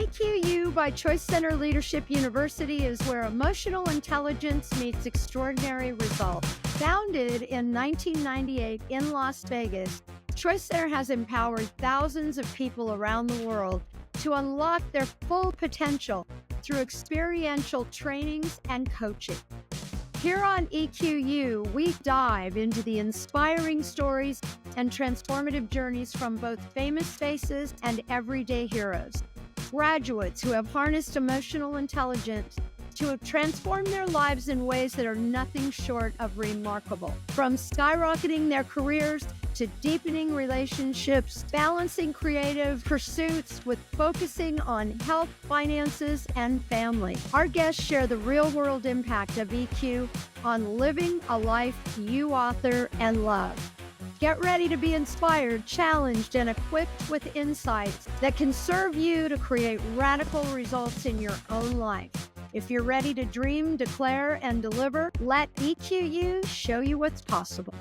EQU by ChoiceCenter Leadership University is where emotional intelligence meets extraordinary results. Founded in 1998 in Las Vegas, ChoiceCenter has empowered thousands of people around the world to unlock their full potential through experiential trainings and coaching. Here on EQU, we dive into the inspiring stories and transformative journeys from both famous faces and everyday heroes. Graduates who have harnessed emotional intelligence to have transformed their lives in ways that are nothing short of remarkable. From skyrocketing their careers to deepening relationships, balancing creative pursuits with focusing on health, finances, and family. Our guests share the real-world impact of EQ on living a life you author and love. Get ready to be inspired, challenged, and equipped with insights that can serve you to create radical results in your own life. If you're ready to dream, declare, and deliver, let EQU show you what's possible.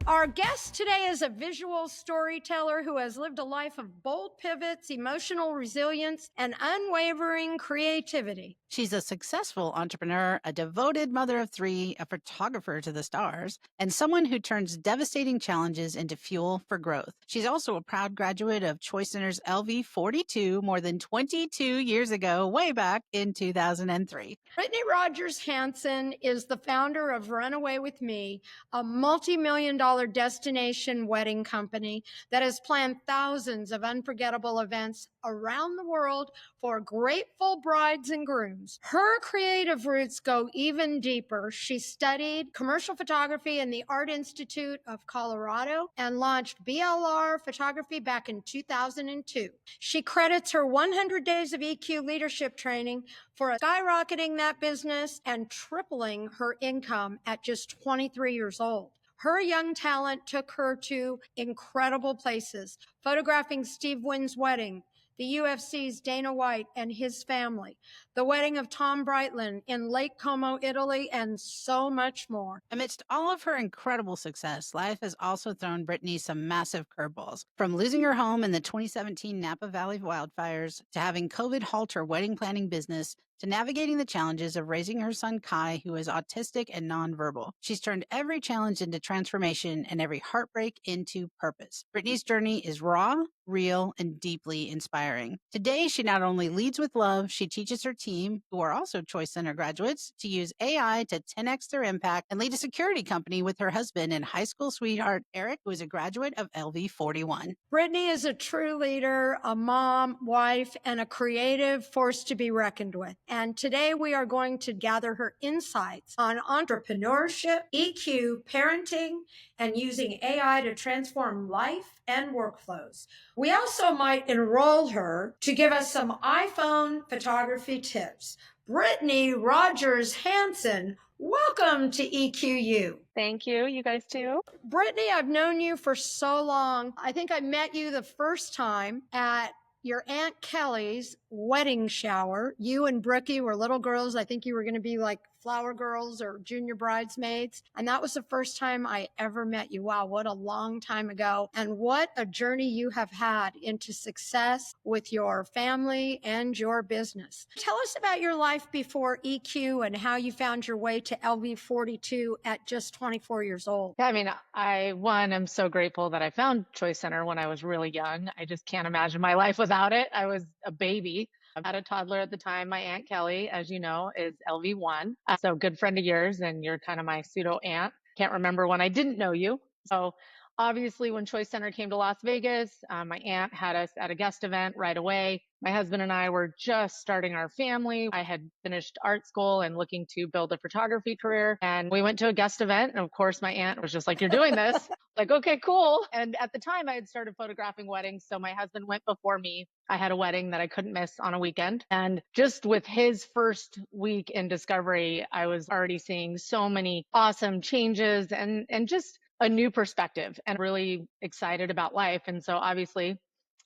Our guest today is a visual storyteller who has lived a life of bold pivots, emotional resilience, and unwavering creativity. She's a successful entrepreneur, a devoted mother of three, a photographer to the stars, and someone who turns devastating challenges into fuel for growth. She's also a proud graduate of ChoiceCenter's LV42 more than 22 years ago, way back in 2003. Brittany Rogers Hanson is the founder of Runaway With Me, a multi-million-dollar destination wedding company that has planned thousands of unforgettable events around the world for grateful brides and grooms. Her creative roots go even deeper. She studied commercial photography in the Art Institute of Colorado and launched BLR Photography back in 2002. She credits her 100 days of EQ leadership training for skyrocketing that business and tripling her income at just 23 years old. Her young talent took her to incredible places, photographing Steve Wynn's wedding, the UFC's Dana White and his family, the wedding of Tom Breitling in Lake Como, Italy, and so much more. Amidst all of her incredible success, life has also thrown Brittany some massive curveballs. From losing her home in the 2017 Napa Valley wildfires, to having COVID halt her wedding planning business, to navigating the challenges of raising her son Kai, who is autistic and nonverbal. She's turned every challenge into transformation and every heartbreak into purpose. Brittany's journey is raw, real, and deeply inspiring. Today, she not only leads with love, she teaches her team, who are also ChoiceCenter graduates, to use AI to 10x their impact and lead a security company with her husband and high school sweetheart, Eric, who is a graduate of LV41. Brittany is a true leader, a mom, wife, and a creative force to be reckoned with. And today we are going to gather her insights on entrepreneurship, EQ, parenting, and using AI to transform life and workflows. We also might enroll her to give us some iPhone photography tips. Brittany Rogers Hanson, welcome to EQU. Thank you. You guys too. Brittany, I've known you for so long. I think I met you the first time at your Aunt Kelly's wedding shower. You and Brookie were little girls. I think you were going to be like flower girls or junior bridesmaids. And that was the first time I ever met you. Wow, what a long time ago. And what a journey you have had into success with your family and your business. Tell us about your life before EQ and how you found your way to LV42 at just 24 years old. Yeah, I mean, I'm so grateful that I found Choice Center when I was really young. I just can't imagine my life without it. I was a baby. I had a toddler at the time. My Aunt Kelly, as you know, is LV1. So good friend of yours, and you're kind of my pseudo aunt. Can't remember when I didn't know you. So obviously when Choice Center came to Las Vegas, my aunt had us at a guest event right away. My husband and I were just starting our family. I had finished art school and looking to build a photography career. And we went to a guest event. And of course, my aunt was just like, "You're doing this." Like, okay, cool. And at the time I had started photographing weddings. So my husband went before me. I had a wedding that I couldn't miss on a weekend. And just with his first week in discovery, I was already seeing so many awesome changes and just a new perspective and really excited about life. And so obviously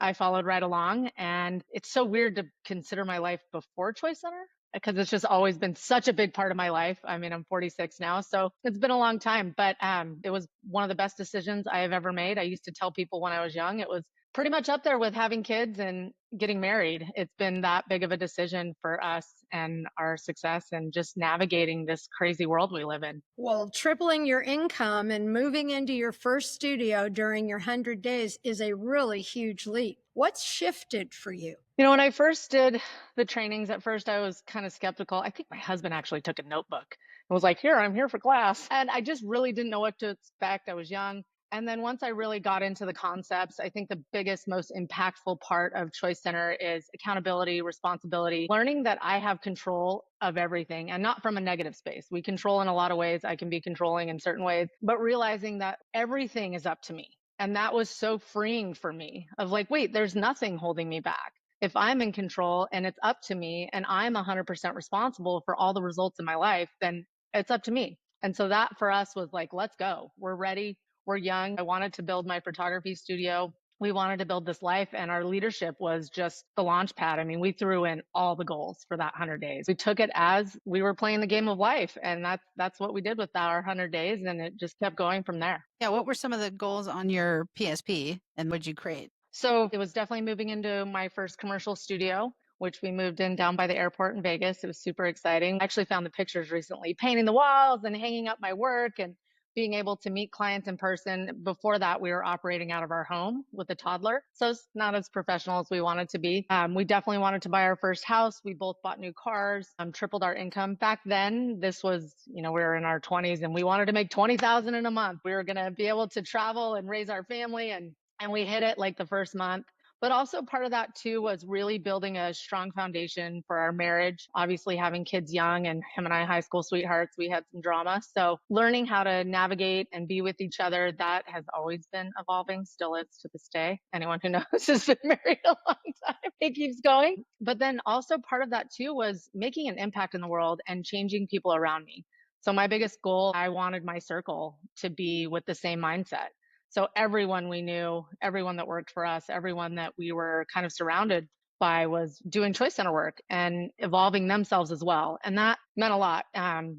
I followed right along, and it's so weird to consider my life before Choice Center because it's just always been such a big part of my life. I mean, I'm 46 now, so it's been a long time, but it was one of the best decisions I have ever made. I used to tell people when I was young, it was pretty much up there with having kids and getting married. It's been that big of a decision for us and our success and just navigating this crazy world we live in. Well, tripling your income and moving into your first studio during your 100 days is a really huge leap. What's shifted for you? You know, when I first did the trainings, at first I was kind of skeptical. I think my husband actually took a notebook and was like, here, I'm here for class. And I just really didn't know what to expect. I was young. And then once I really got into the concepts, I think the biggest, most impactful part of Choice Center is accountability, responsibility, learning that I have control of everything and not from a negative space. We control in a lot of ways. I can be controlling in certain ways, but realizing that everything is up to me. And that was so freeing for me of like, wait, there's nothing holding me back. If I'm in control and it's up to me and I'm 100% responsible for all the results in my life, then it's up to me. And so that for us was like, let's go. We're ready. We're young. I wanted to build my photography studio. We wanted to build this life, and our leadership was just the launch pad. I mean, we threw in all the goals for that 100 days. We took it as we were playing the game of life, and that's what we did with our 100 days, and it just kept going from there. Yeah. What were some of the goals on your PSP, and what'd you create? So it was definitely moving into my first commercial studio, which we moved in down by the airport in Vegas. It was super exciting. I actually found the pictures recently, painting the walls and hanging up my work and being able to meet clients in person. Before that, we were operating out of our home with a toddler. So it's not as professional as we wanted to be. We definitely wanted to buy our first house. We both bought new cars, tripled our income. Back then, this was, we were in our 20s and we wanted to make $20,000 in a month. We were going to be able to travel and raise our family, and we hit it like the first month. But also part of that too was really building a strong foundation for our marriage. Obviously having kids young, and him and I, high school sweethearts, we had some drama. So learning how to navigate and be with each other, that has always been evolving, still is to this day. Anyone who knows has been married a long time. It keeps going. But then also part of that too was making an impact in the world and changing people around me. So my biggest goal, I wanted my circle to be with the same mindset. So everyone we knew, everyone that worked for us, everyone that we were kind of surrounded by was doing Choice Center work and evolving themselves as well. And that meant a lot.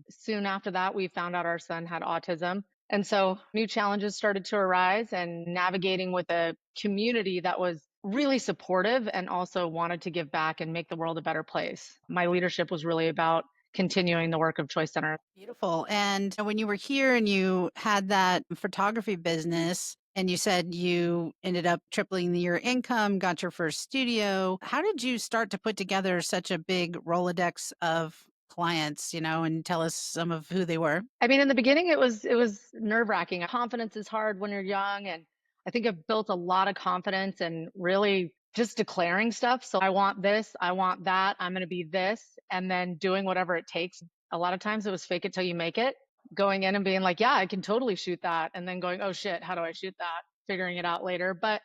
Soon after that, we found out our son had autism. And so new challenges started to arise, and navigating with a community that was really supportive and also wanted to give back and make the world a better place. My leadership was really about continuing the work of Choice Center. Beautiful. And when you were here and you had that photography business and you said you ended up tripling your income, got your first studio, how did you start to put together such a big Rolodex of clients, and tell us some of who they were? I mean, in the beginning, it was nerve-wracking. Confidence is hard when you're young, and I think I've built a lot of confidence and really just declaring stuff. So I want this, I want that, I'm going to be this, and then doing whatever it takes. A lot of times it was fake it till you make it, going in and being like, yeah, I can totally shoot that. And then going, oh shit, how do I shoot that? Figuring it out later. But,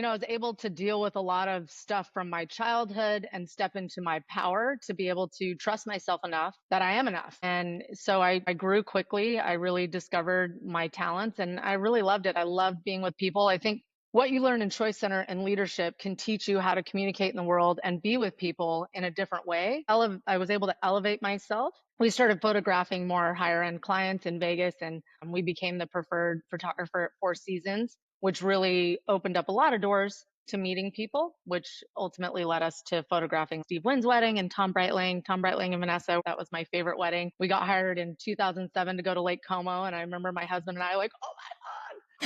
I was able to deal with a lot of stuff from my childhood and step into my power to be able to trust myself enough that I am enough. And so I grew quickly. I really discovered my talents and I really loved it. I loved being with people. I think what you learn in Choice Center and leadership can teach you how to communicate in the world and be with people in a different way. I was able to elevate myself. We started photographing more higher end clients in Vegas, and we became the preferred photographer at Four Seasons, which really opened up a lot of doors to meeting people, which ultimately led us to photographing Steve Wynn's wedding and Tom Breitling and Vanessa. That was my favorite wedding. We got hired in 2007 to go to Lake Como, and I remember my husband and I like, oh my God,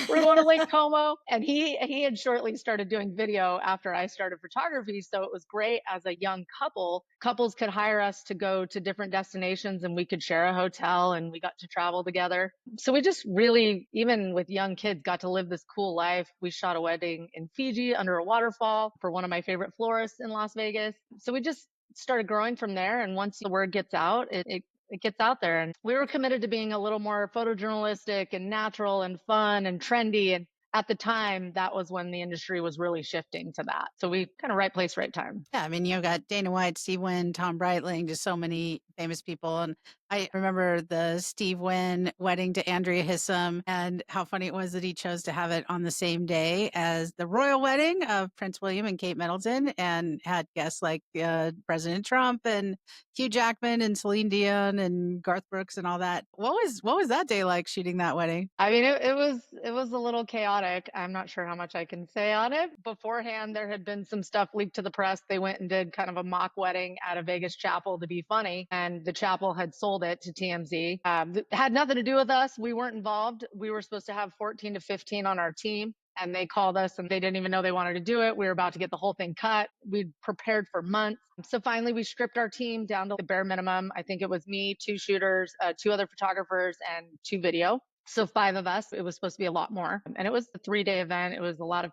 we're going to Lake Como. And he had shortly started doing video after I started photography. So it was great as a young couple. Couples could hire us to go to different destinations and we could share a hotel and we got to travel together. So we just really, even with young kids, got to live this cool life. We shot a wedding in Fiji under a waterfall for one of my favorite florists in Las Vegas. So we just started growing from there. And once the word gets out, it gets out there. And we were committed to being a little more photojournalistic and natural and fun and trendy. And at the time, that was when the industry was really shifting to that. So we kind of right place, right time. Yeah. I mean, you've got Dana White, Steve Wynn, Tom Breitling, just so many famous people. And I remember the Steve Wynn wedding to Andrea Hissom and how funny it was that he chose to have it on the same day as the royal wedding of Prince William and Kate Middleton, and had guests like President Trump and Hugh Jackman and Celine Dion and Garth Brooks and all that. What was that day like shooting that wedding? I mean, it was a little chaotic. I'm not sure how much I can say on it. Beforehand, there had been some stuff leaked to the press. They went and did kind of a mock wedding at a Vegas chapel to be funny, and the chapel had sold it to TMZ. It had nothing to do with us. We weren't involved. We were supposed to have 14 to 15 on our team. And they called us and they didn't even know they wanted to do it. We were about to get the whole thing cut. We'd prepared for months. So finally, we stripped our team down to the bare minimum. I think it was me, 2 shooters, 2 other photographers, and 2 video. So 5 of us. It was supposed to be a lot more. And it was a 3-day event. It was a lot of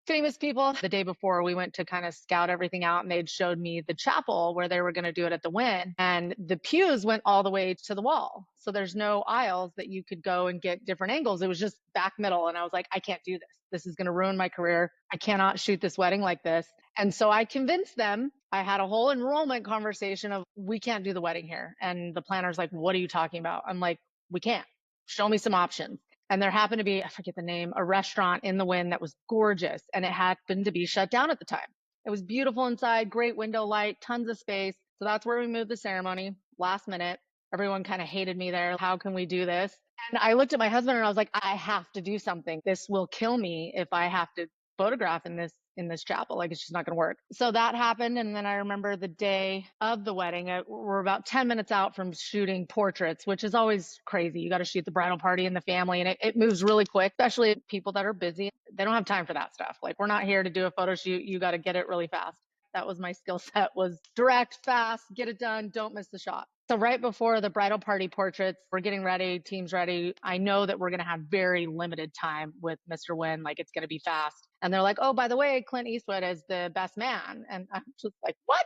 famous people. The day before, we went to kind of scout everything out, and they'd showed me the chapel where they were going to do it at the Wynn. And the pews went all the way to the wall. So there's no aisles that you could go and get different angles. It was just back middle. And I was like, I can't do this. This is going to ruin my career. I cannot shoot this wedding like this. And so I convinced them. I had a whole enrollment conversation of, we can't do the wedding here. And the planner's like, what are you talking about? I'm like, we can't. Show me some options. And there happened to be, I forget the name, a restaurant in the Wynn that was gorgeous. And it happened to be shut down at the time. It was beautiful inside, great window light, tons of space. So that's where we moved the ceremony last minute. Everyone kind of hated me there. How can we do this? And I looked at my husband and I was like, I have to do something. This will kill me if I have to photograph in this chapel. Like, it's just not going to work. So that happened. And then I remember the day of the wedding, we're about 10 minutes out from shooting portraits, which is always crazy. You got to shoot the bridal party and the family, and it moves really quick, especially people that are busy. They don't have time for that stuff. Like, we're not here to do a photo shoot. You got to get it really fast. That was my skill set, was direct, fast, get it done, don't miss the shot. So right before the bridal party portraits, we're getting ready, team's ready. I know that we're going to have very limited time with Mr. Wynn, like it's going to be fast. And they're like, oh, by the way, Clint Eastwood is the best man. And I'm just like, what?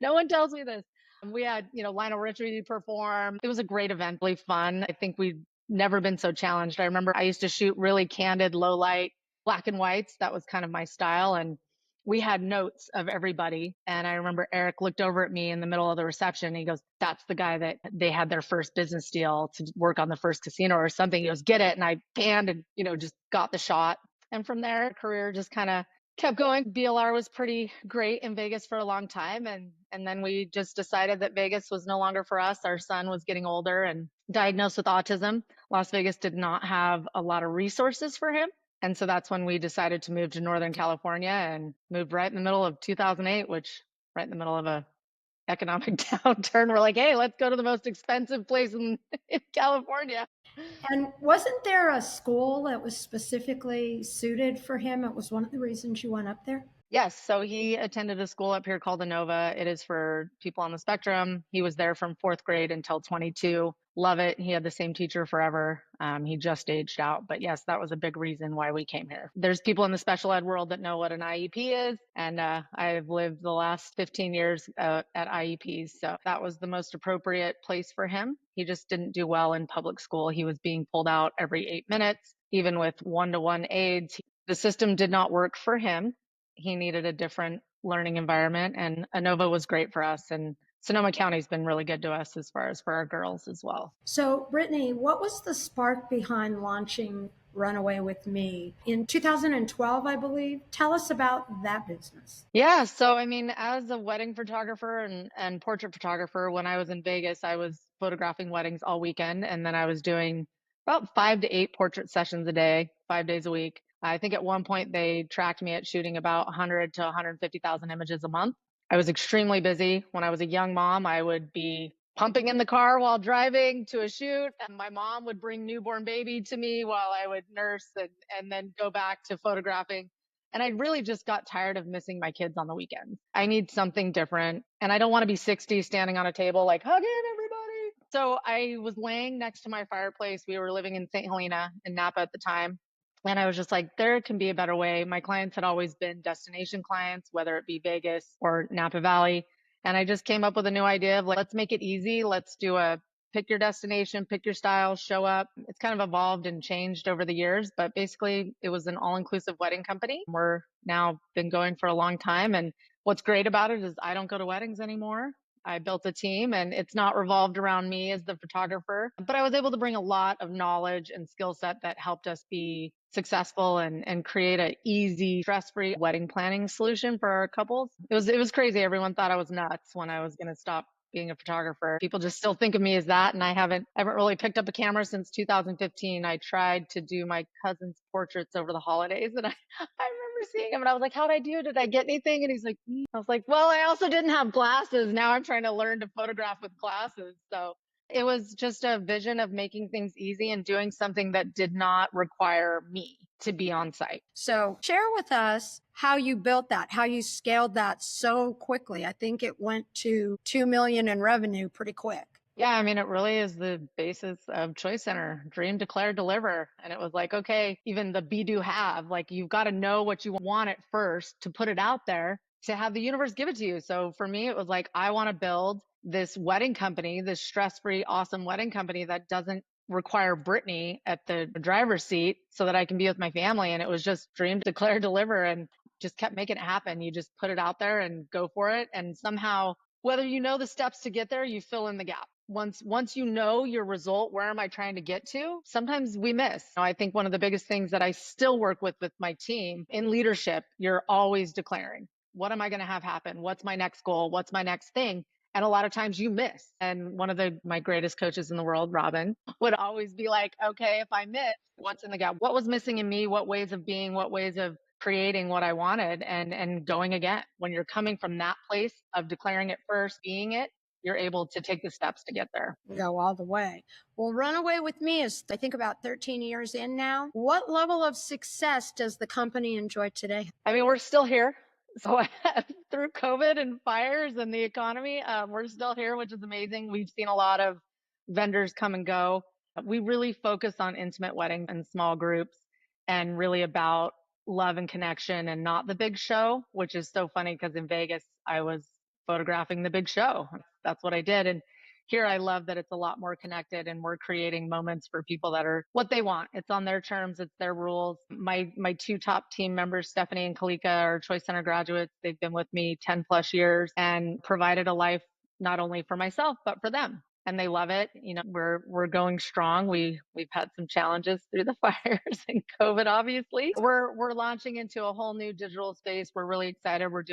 No one tells me this. And we had, Lionel Richie perform. It was a great event, really fun. I think we've never been so challenged. I remember I used to shoot really candid, low light, black and whites. That was kind of my style. And we had notes of everybody. And I remember Eric looked over at me in the middle of the reception. And he goes, that's the guy that they had their first business deal to work on the first casino or something. He goes, get it. And I panned and, just got the shot. And from there, career just kind of kept going. BLR was pretty great in Vegas for a long time. And then we just decided that Vegas was no longer for us. Our son was getting older and diagnosed with autism. Las Vegas did not have a lot of resources for him. And so that's when we decided to move to Northern California and moved right in the middle of 2008, which right in the middle of a economic downturn. We're like, hey, let's go to the most expensive place in California. And wasn't there a school that was specifically suited for him? It was one of the reasons you went up there? Yes. So he attended a school up here called the Nova. It is for people on the spectrum. He was there from 4th grade until 22. Love it. He had the same teacher forever. He just aged out. But yes, that was a big reason why we came here. There's people in the special ed world that know what an IEP is. And I've lived the last 15 years at IEPs. So that was the most appropriate place for him. He just didn't do well in public school. He was being pulled out every 8 minutes, even with one-to-one aides. The system did not work for him. He needed a different learning environment, and ANOVA was great for us. And Sonoma County's been really good to us as far as for our girls as well. So, Brittany, what was the spark behind launching Runaway With Me in 2012, I believe? Tell us about that business. Yeah. So, I mean, as a wedding photographer and portrait photographer, when I was in Vegas, I was photographing weddings all weekend. And then I was doing about 5 to 8 portrait sessions a day, 5 days a week. I think at one point they tracked me at shooting about 100 to 150,000 images a month. I was extremely busy. When I was a young mom, I would be pumping in the car while driving to a shoot. And my mom would bring newborn baby to me while I would nurse and then go back to photographing. And I really just got tired of missing my kids on the weekends. I need something different. And I don't want to be 60 standing on a table like hugging everybody. So I was laying next to my fireplace. We were living in St. Helena in Napa at the time. And I was just like, there can be a better way. My clients had always been destination clients, whether it be Vegas or Napa Valley. And I just came up with a new idea of like, let's make it easy. Let's do a pick your destination, pick your style, show up. It's kind of evolved and changed over the years, but basically it was an all-inclusive wedding company. We're now been going for a long time. And what's great about it is I don't go to weddings anymore. I built a team, and it's not revolved around me as the photographer, but I was able to bring a lot of knowledge and skill set that helped us be successful and create an easy, stress-free wedding planning solution for our couples. It was crazy. Everyone thought I was nuts when I was going to stop being a photographer. People just still think of me as that, and I haven't really picked up a camera since 2015. I tried to do my cousin's portraits over the holidays, and I remember seeing him, and I was like, "How'd I do? Did I get anything?" And he's like, I was like, "Well, I also didn't have glasses. Now I'm trying to learn to photograph with glasses." So it was just a vision of making things easy and doing something that did not require me to be on site. So share with us how you built that, how you scaled that so quickly. I think it went to 2 million in revenue pretty quick. Yeah, I mean, it really is the basis of Choice Center: dream, declare, deliver. And it was like, okay, even the be, do, have, like, you've got to know what you want at first to put it out there, to have the universe give it to you. So for me, it was like, I want to build this wedding company, this stress-free, awesome wedding company that doesn't require Brittany at the driver's seat, so that I can be with my family. And it was just dream, declare, deliver, and just kept making it happen. You just put it out there and go for it. And somehow, whether you know the steps to get there, you fill in the gap. Once you know your result, where am I trying to get to? Sometimes we miss. I think one of the biggest things that I still work with my team in leadership, you're always declaring, what am I going to have happen? What's my next goal? What's my next thing? And a lot of times you miss. And one of my greatest coaches in the world, Robin, would always be like, okay, if I miss, what's in the gap? What was missing in me? What ways of being, what ways of creating what I wanted, and going again? When you're coming from that place of declaring it first, being it, you're able to take the steps to get there. Go all the way. Well, Runaway With Me is, I think, about 13 years in now. What level of success does the company enjoy today? I mean, we're still here. So through COVID and fires and the economy, we're still here, which is amazing. We've seen a lot of vendors come and go. We really focus on intimate weddings and small groups, and really about love and connection, and not the big show, which is so funny because in Vegas, I was photographing the big show. That's what I did. And here I love that it's a lot more connected, and we're creating moments for people that are what they want. It's on their terms, it's their rules. My two top team members, Stephanie and Kalika, are Choice Center graduates. They've been with me 10 plus years and provided a life not only for myself, but for them. And they love it. We're going strong. We've had some challenges through the fires and COVID, obviously. We're launching into a whole new digital space. We're really excited. We're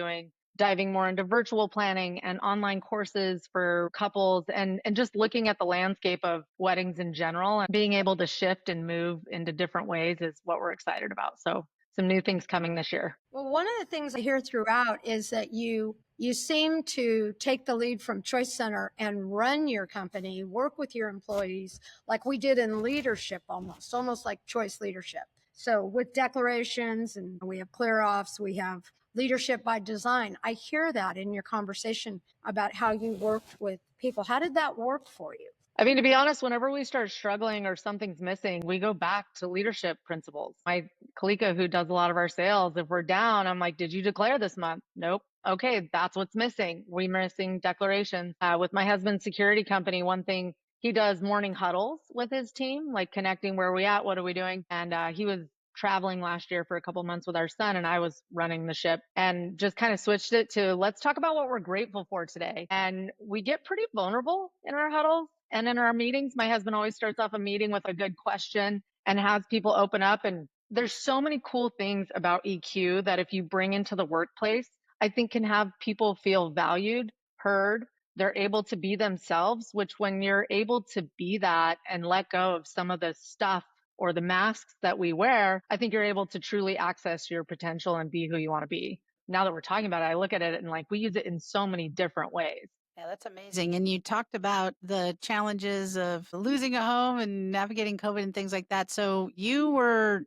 diving more into virtual planning and online courses for couples, and just looking at the landscape of weddings in general, and being able to shift and move into different ways is what we're excited about. So some new things coming this year. Well, one of the things I hear throughout is that you seem to take the lead from Choice Center and run your company, work with your employees like we did in leadership, almost like Choice Leadership. So with declarations, and we have clear offs, we have leadership by design. I hear that in your conversation about how you worked with people. How did that work for you? I mean, to be honest, whenever we start struggling or something's missing, we go back to leadership principles. My Kalika, who does a lot of our sales, if we're down, I'm like, did you declare this month? Nope. Okay, that's what's missing. We're missing declarations. With my husband's security company, one thing, he does morning huddles with his team, like connecting where we at, what are we doing? And he was traveling last year for a couple months with our son, and I was running the ship, and just kind of switched it to, let's talk about what we're grateful for today. And we get pretty vulnerable in our huddles and in our meetings. My husband always starts off a meeting with a good question and has people open up. And there's so many cool things about EQ that if you bring into the workplace, I think can have people feel valued, heard. They're able to be themselves, which when you're able to be that and let go of some of the stuff or the masks that we wear, I think you're able to truly access your potential and be who you want to be. Now that we're talking about it, I look at it and like, we use it in so many different ways. Yeah, that's amazing. And you talked about the challenges of losing a home and navigating COVID and things like that. So you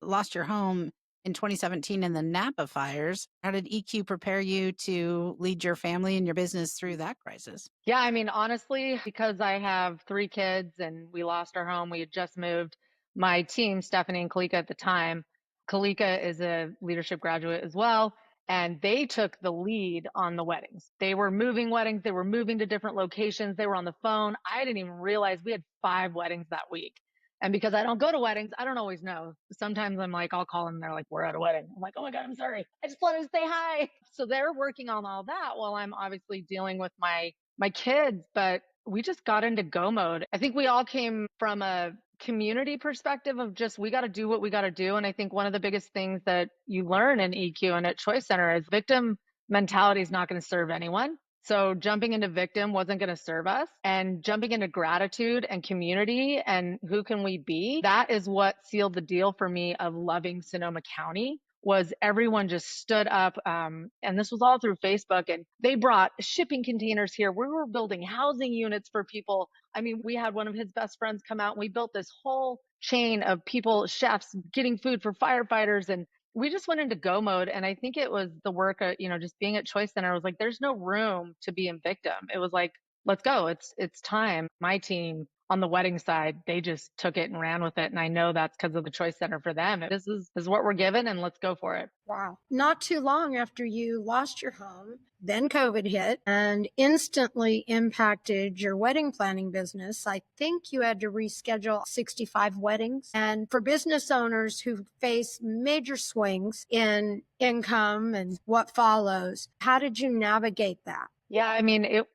lost your home in 2017 in the Napa fires. How did EQ prepare you to lead your family and your business through that crisis? Yeah, I mean, honestly, because I have 3 kids and we lost our home, we had just moved. My team, Stephanie and Kalika at the time, Kalika is a leadership graduate as well, and they took the lead on the weddings. They were moving weddings. They were moving to different locations. They were on the phone. I didn't even realize we had 5 weddings that week. And because I don't go to weddings, I don't always know. Sometimes I'm like, I'll call them. They're like, we're at a wedding. I'm like, oh my God, I'm sorry. I just wanted to say hi. So they're working on all that while I'm obviously dealing with my my kids, but we just got into go mode. I think we all came from a community perspective of just, we got to do what we got to do. And I think one of the biggest things that you learn in EQ and at Choice Center is victim mentality is not going to serve anyone. So jumping into victim wasn't going to serve us, and jumping into gratitude and community and who can we be, that is what sealed the deal for me of loving Sonoma County. Was everyone just stood up, and this was all through Facebook, and they brought shipping containers here. We were building housing units for people. I mean, we had one of his best friends come out and we built this whole chain of people, chefs, getting food for firefighters, and we just went into go mode. And I think it was the work of, just being at Choice Center. I was like, there's no room to be in victim. It was like, let's go. It's time. My team on the wedding side, they just took it and ran with it. And I know that's because of the Choice Center for them. This is what we're given, and let's go for it. Wow. Not too long after you lost your home, then COVID hit and instantly impacted your wedding planning business. I think you had to reschedule 65 weddings. And for business owners who face major swings in income and what follows, how did you navigate that? Yeah, I mean, it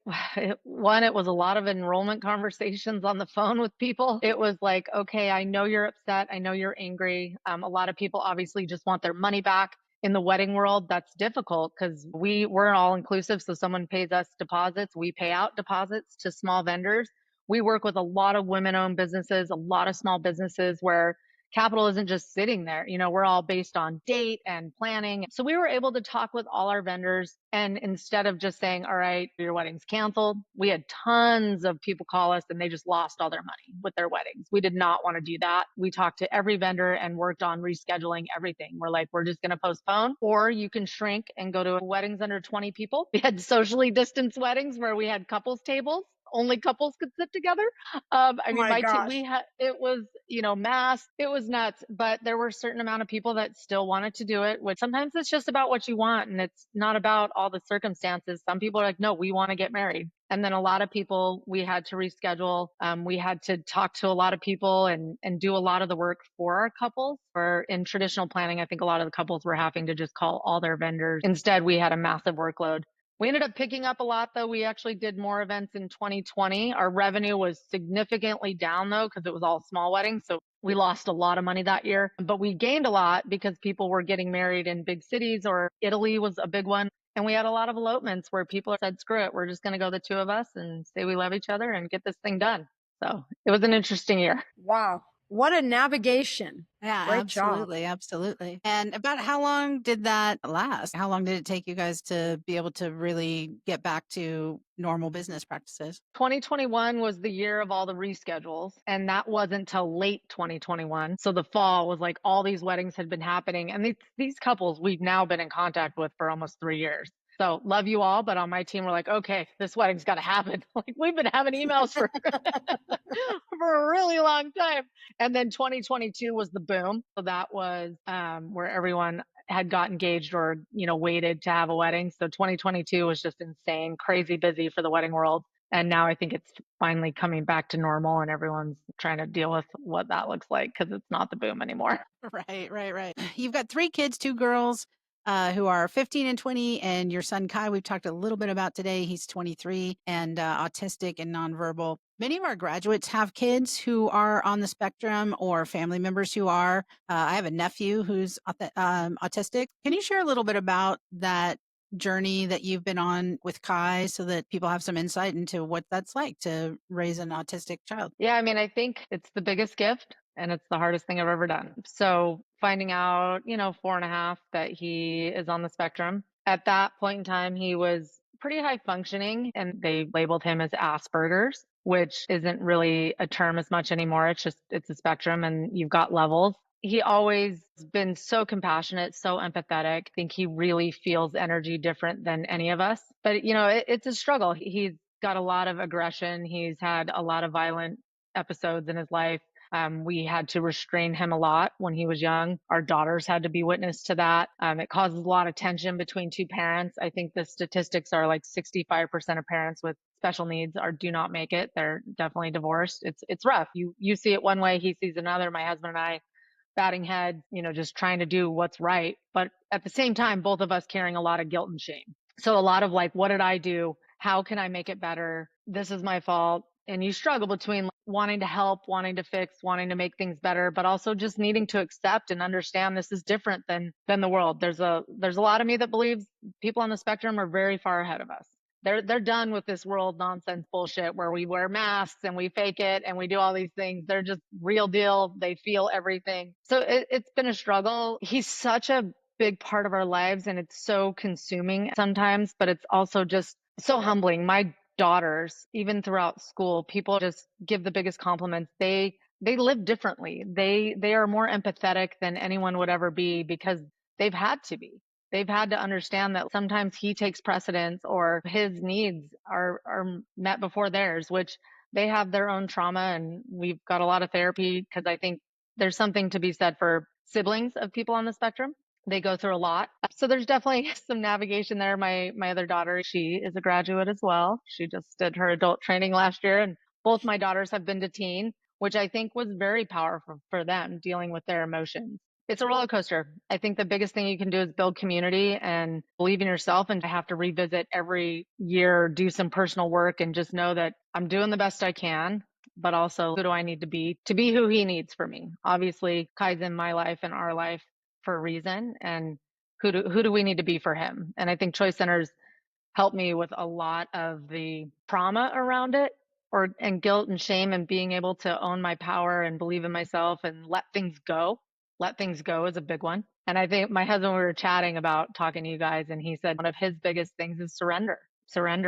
was a lot of enrollment conversations on the phone with people. It was like, okay, I know you're upset. I know you're angry. A lot of people obviously just want their money back. In the wedding world, that's difficult because we're all inclusive. So someone pays us deposits. We pay out deposits to small vendors. We work with a lot of women-owned businesses, a lot of small businesses where capital isn't just sitting there. We're all based on date and planning. So we were able to talk with all our vendors. And instead of just saying, all right, your wedding's canceled, we had tons of people call us and they just lost all their money with their weddings. We did not want to do that. We talked to every vendor and worked on rescheduling everything. We're like, we're just going to postpone, or you can shrink and go to weddings under 20 people. We had socially distanced weddings where we had couples tables. Only couples could sit together. It was, mass. It was nuts, but there were a certain amount of people that still wanted to do it, which sometimes it's just about what you want and it's not about all the circumstances. Some people are like, no, we want to get married. And then a lot of people we had to reschedule. We had to talk to a lot of people and do a lot of the work for our couples. For in traditional planning, I think a lot of the couples were having to just call all their vendors. Instead, we had a massive workload. We ended up picking up a lot, though. We actually did more events in 2020. Our revenue was significantly down, though, because it was all small weddings. So we lost a lot of money that year, but we gained a lot because people were getting married in big cities, or Italy was a big one. And we had a lot of elopements where people said, screw it, we're just going to go the two of us and say we love each other and get this thing done. So it was an interesting year. Wow. What a navigation. Yeah, Great absolutely. job. Absolutely. And about how long did that last? How long did it take you guys to be able to really get back to normal business practices? 2021 was the year of all the reschedules, and that wasn't till late 2021. So the fall was like all these weddings had been happening, and these couples we've now been in contact with for almost 3 years. So love you all, but on my team, we're like, okay, this wedding's got to happen. Like we've been having emails for for a really long time. And then 2022 was the boom. So that was where everyone had got engaged or, waited to have a wedding. So 2022 was just insane, crazy busy for the wedding world. And now I think it's finally coming back to normal and everyone's trying to deal with what that looks like because it's not the boom anymore. Right. You've got 3 kids, 2 girls who are 15 and 20, and your son Kai, we've talked a little bit about today. He's 23 and autistic and nonverbal. Many of our graduates have kids who are on the spectrum or family members who are. I have a nephew who's autistic. Can you share a little bit about that journey that you've been on with Kai so that people have some insight into what that's like to raise an autistic child? Yeah, I mean, I think it's the biggest gift and it's the hardest thing I've ever done. So finding out, 4.5, that he is on the spectrum. At that point in time, he was pretty high functioning and they labeled him as Asperger's, which isn't really a term as much anymore. It's a spectrum and you've got levels. He always been so compassionate, so empathetic. I think he really feels energy different than any of us. But, it's a struggle. He's got a lot of aggression. He's had a lot of violent episodes in his life. We had to restrain him a lot when he was young. Our daughters had to be witness to that. It causes a lot of tension between 2 parents. I think the statistics are like 65% of parents with special needs do not make it. They're definitely divorced. It's rough. You see it one way, he sees another. My husband and I batting heads, just trying to do what's right. But at the same time, both of us carrying a lot of guilt and shame. So a lot of like, what did I do? how can I make it better? This is my fault. And you struggle between wanting to help, wanting to fix, wanting to make things better, but also just needing to accept and understand this is different than the world. There's a lot of me that believes people on the spectrum are very far ahead of us. They're done with this world nonsense bullshit where we wear masks and we fake it and we do all these things. They're just real deal. They feel everything. So it's been a struggle. He's such a big part of our lives and it's so consuming sometimes, but it's also just so humbling. My daughters, even throughout school, people just give the biggest compliments. They live differently. They are more empathetic than anyone would ever be because they've had to be. They've had to understand that sometimes he takes precedence or his needs are met before theirs, which they have their own trauma. And we've got a lot of therapy because I think there's something to be said for siblings of people on the spectrum. They go through a lot. So there's definitely some navigation there. My other daughter, she is a graduate as well. She just did her adult training last year. And both my daughters have been to teen, which I think was very powerful for them dealing with their emotions. It's a roller coaster. I think the biggest thing you can do is build community and believe in yourself and to have to revisit every year, do some personal work and just know that I'm doing the best I can, but also who do I need to be who he needs for me? Obviously, Kai's in my life and our life for a reason. And who do we need to be for him? And I think Choice Centers helped me with a lot of the trauma around it and guilt and shame and being able to own my power and believe in myself and let things go. Let things go is a big one. And I think my husband, we were chatting about talking to you guys, and he said one of his biggest things is surrender.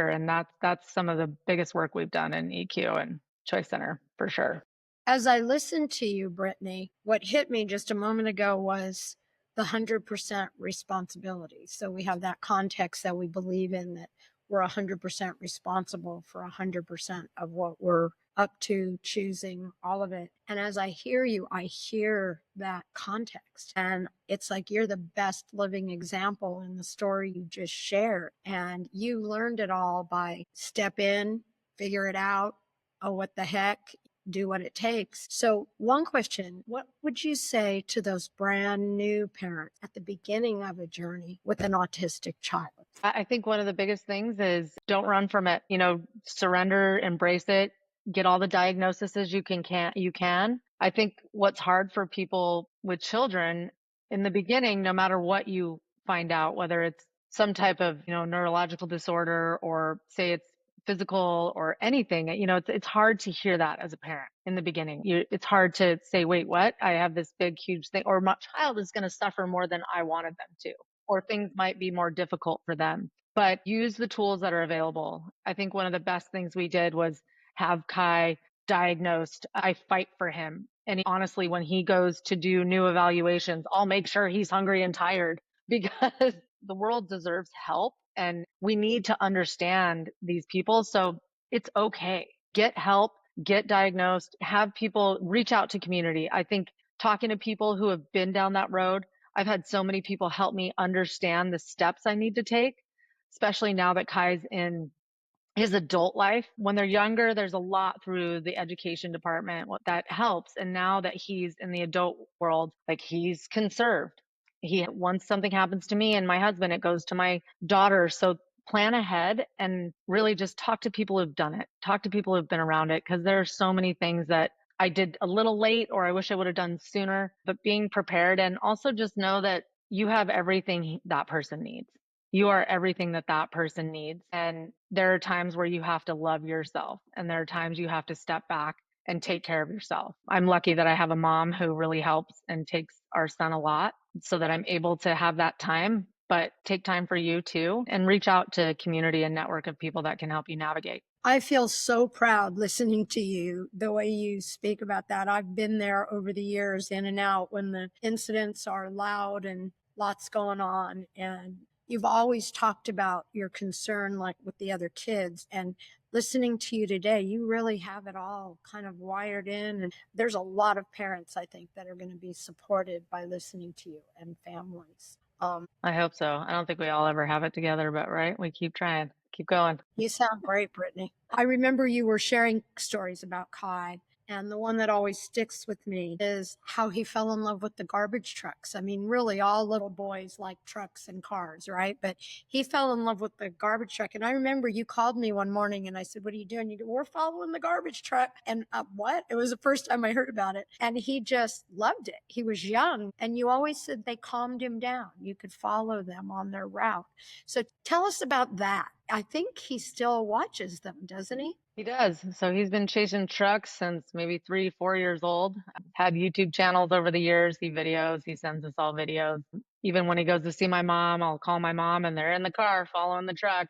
And that's some of the biggest work we've done in EQ and Choice Center for sure. As I listened to you, Brittany, what hit me just a moment ago was the 100% responsibility. So we have that context that we believe in, that we're 100% responsible for 100% of what we're up to, choosing all of it. And as I hear you, I hear that context. And it's like you're the best living example in the story you just shared. And you learned it all by step in, figure it out. Oh, what the heck? Do what it takes. So one question, what would you say to those brand new parents at the beginning of a journey with an autistic child? I think one of the biggest things is don't run from it. Surrender, embrace it, get all the diagnoses you can. I think what's hard for people with children in the beginning, no matter what you find out, whether it's some type of, neurological disorder or say it's physical or anything, it's hard to hear that as a parent in the beginning. It's hard to say, wait, what? I have this big, huge thing, or my child is going to suffer more than I wanted them to, or things might be more difficult for them. But use the tools that are available. I think one of the best things we did was have Kai diagnosed. I fight for him. And honestly, when he goes to do new evaluations, I'll make sure he's hungry and tired because the world deserves help. And we need to understand these people. So it's okay. Get help, get diagnosed, have people reach out to community. I think talking to people who have been down that road, I've had so many people help me understand the steps I need to take, especially now that Kai's in his adult life. When they're younger, there's a lot through the education department that helps. And now that he's in the adult world, like he's conserved. Once something happens to me and my husband, it goes to my daughter. So plan ahead and really just talk to people who've done it. Talk to people who've been around it, because there are so many things that I did a little late or I wish I would have done sooner. But being prepared, and also just know that you have everything that person needs. You are everything that person needs. And there are times where you have to love yourself, and there are times you have to step back and take care of yourself. I'm lucky that I have a mom who really helps and takes our son a lot so that I'm able to have that time, but take time for you too, and reach out to a community and network of people that can help you navigate. I feel so proud listening to you, the way you speak about that. I've been there over the years, in and out, when the incidents are loud and lots going on. And you've always talked about your concern, like with the other kids. And listening to you today, you really have it all kind of wired in. And there's a lot of parents, I think, that are going to be supported by listening to you, and families. I hope so. I don't think we all ever have it together, but right, we keep trying. Keep going. You sound great, Brittany. I remember you were sharing stories about Kai And the one that always sticks with me is how he fell in love with the garbage trucks. I mean, really, all little boys like trucks and cars, right? But he fell in love with the garbage truck. And I remember you called me one morning and I said, "What are you doing?" You go, "We're following the garbage truck." And what? It was the first time I heard about it. And he just loved it. He was young. And you always said they calmed him down. You could follow them on their route. So tell us about that. I think he still watches them, doesn't he? He does. So he's been chasing trucks since maybe 3, 4 years old. Had YouTube channels over the years. He videos. He sends us all videos. Even when he goes to see my mom, I'll call my mom and they're in the car following the truck.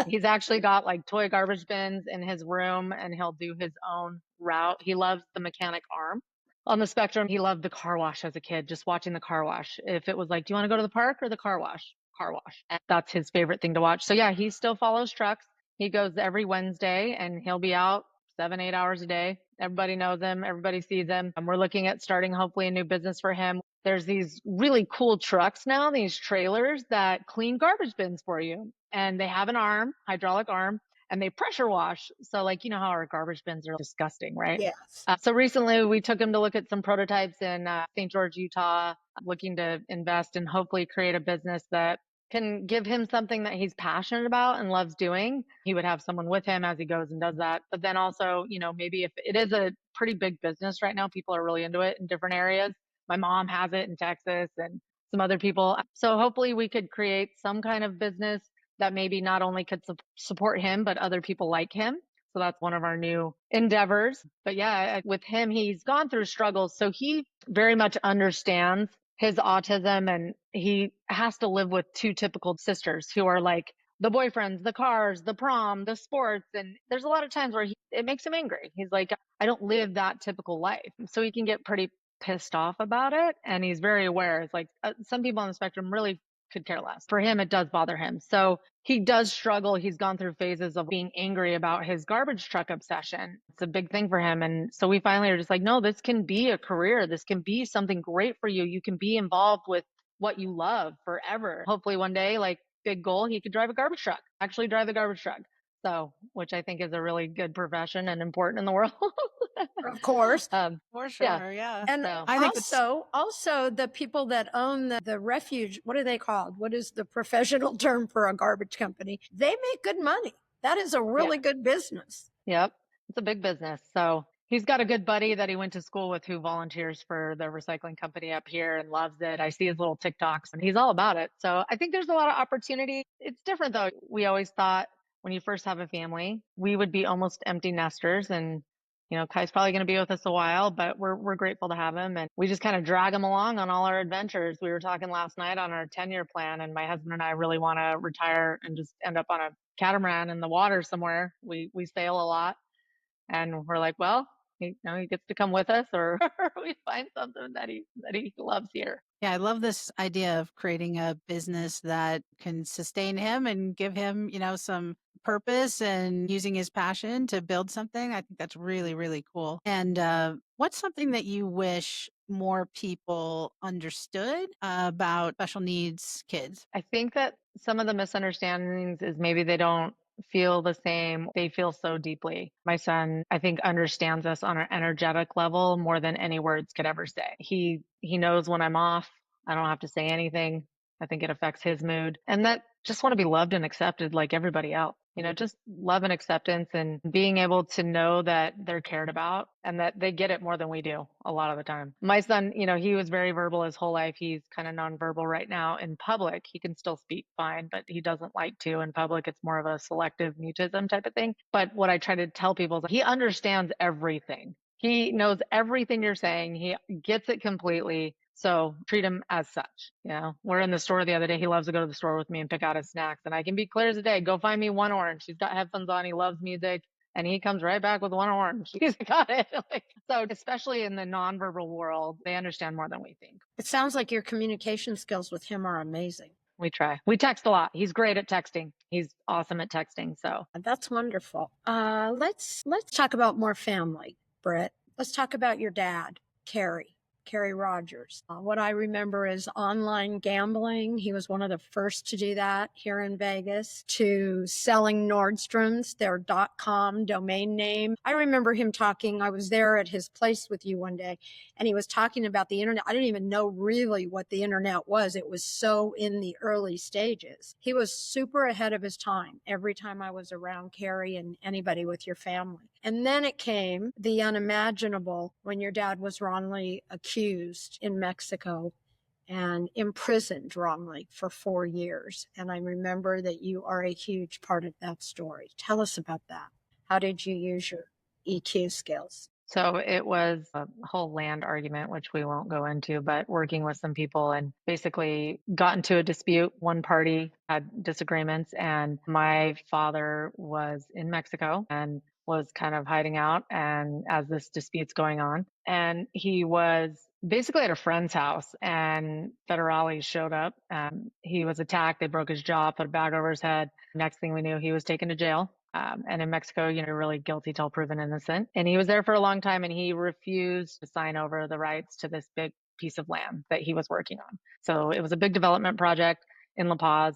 He's actually got like toy garbage bins in his room and he'll do his own route. He loves the mechanic arm. On the spectrum, he loved the car wash as a kid, just watching the car wash. If it was like, "Do you want to go to the park or the car wash?" Car wash. And that's his favorite thing to watch. So yeah, he still follows trucks. He goes every Wednesday and he'll be out 7, 8 hours a day. Everybody knows him. Everybody sees him. And we're looking at starting hopefully a new business for him. There's these really cool trucks now, these trailers that clean garbage bins for you. And they have an arm, hydraulic arm, and they pressure wash. So like, you know how our garbage bins are disgusting, right? Yes. So recently we took him to look at some prototypes in St. George, Utah, looking to invest and hopefully create a business that can give him something that he's passionate about and loves doing. He would have someone with him as he goes and does that. But then also, you know, maybe if it is a pretty big business right now, people are really into it in different areas. My mom has it in Texas and some other people. So hopefully we could create some kind of business that maybe not only could support him, but other people like him. So that's one of our new endeavors. But yeah, with him, he's gone through struggles. So he very much understands his autism and he has to live with two typical sisters who are like the boyfriends, the cars, the prom, the sports. And there's a lot of times where it makes him angry. He's like, "I don't live that typical life." So he can get pretty pissed off about it. And he's very aware. It's like some people on the spectrum really could care less. For him, it does bother him. So he does struggle. He's gone through phases of being angry about his garbage truck obsession. It's a big thing for him. And so we finally are just like, no, this can be a career. This can be something great for you. You can be involved with what you love forever. Hopefully one day, like big goal, he could drive a garbage truck, actually drive the garbage truck. So, which I think is a really good profession and important in the world. Of course. For sure, yeah. And So- I think also the people that own the refuge, what are they called? What is the professional term for a garbage company? They make good money. That is a really good business. Yep. It's a big business. So he's got a good buddy that he went to school with who volunteers for the recycling company up here and loves it. I see his little TikToks and he's all about it. So I think there's a lot of opportunity. It's different though. We always thought when you first have a family, we would be almost empty nesters and you know, Kai's probably going to be with us a while, but we're grateful to have him. And we just kind of drag him along on all our adventures. We were talking last night on our 10-year plan, and my husband and I really want to retire and just end up on a catamaran in the water somewhere. We sail a lot, and we're like, well, he gets to come with us, or we find something that he loves here. Yeah, I love this idea of creating a business that can sustain him and give him, you know, some purpose and using his passion to build something. I think that's really, really cool. And what's something that you wish more people understood about special needs kids? I think that some of the misunderstandings is maybe they don't feel the same. They feel so deeply. My son, I think, understands us on an energetic level more than any words could ever say. He knows when I'm off. I don't have to say anything. I think it affects his mood. And that just want to be loved and accepted like everybody else. You know, just love and acceptance and being able to know that they're cared about and that they get it more than we do a lot of the time. My son, you know, he was very verbal his whole life. He's kind of nonverbal right now in public. He can still speak fine, but he doesn't like to in public. It's more of a selective mutism type of thing. But what I try to tell people is he understands everything. He knows everything you're saying. He gets it completely. So treat him as such. You know, we're in the store the other day. He loves to go to the store with me and pick out his snacks. And I can be clear as a day. Go find me one orange. He's got headphones on. He loves music. And he comes right back with one orange. He's got it. So especially in the nonverbal world, they understand more than we think. It sounds like your communication skills with him are amazing. We try. We text a lot. He's great at texting. He's awesome at texting. So that's wonderful. Let's talk about more family, Britt. Let's talk about your dad, Carrie. Kerry Rogers. What I remember is online gambling. He was one of the first to do that here in Vegas, to selling Nordstrom's, their .com domain name. I remember him talking. I was there at his place with you one day, and he was talking about the internet. I didn't even know really what the internet was. It was so in the early stages. He was super ahead of his time every time I was around Kerry and anybody with your family. And then it came the unimaginable when your dad was wrongly accused in Mexico and imprisoned wrongly for 4 years. And I remember that you are a huge part of that story. Tell us about that. How did you use your EQ skills? So it was a whole land argument, which we won't go into, but working with some people and basically got into a dispute. One party had disagreements, and my father was in Mexico and was kind of hiding out. And as this dispute's going on, and he was basically at a friend's house, and federales showed up. He was attacked. They broke his jaw, put a bag over his head. Next thing we knew, he was taken to jail. And in Mexico, really guilty till proven innocent. And he was there for a long time, and he refused to sign over the rights to this big piece of land that he was working on. So it was a big development project in La Paz,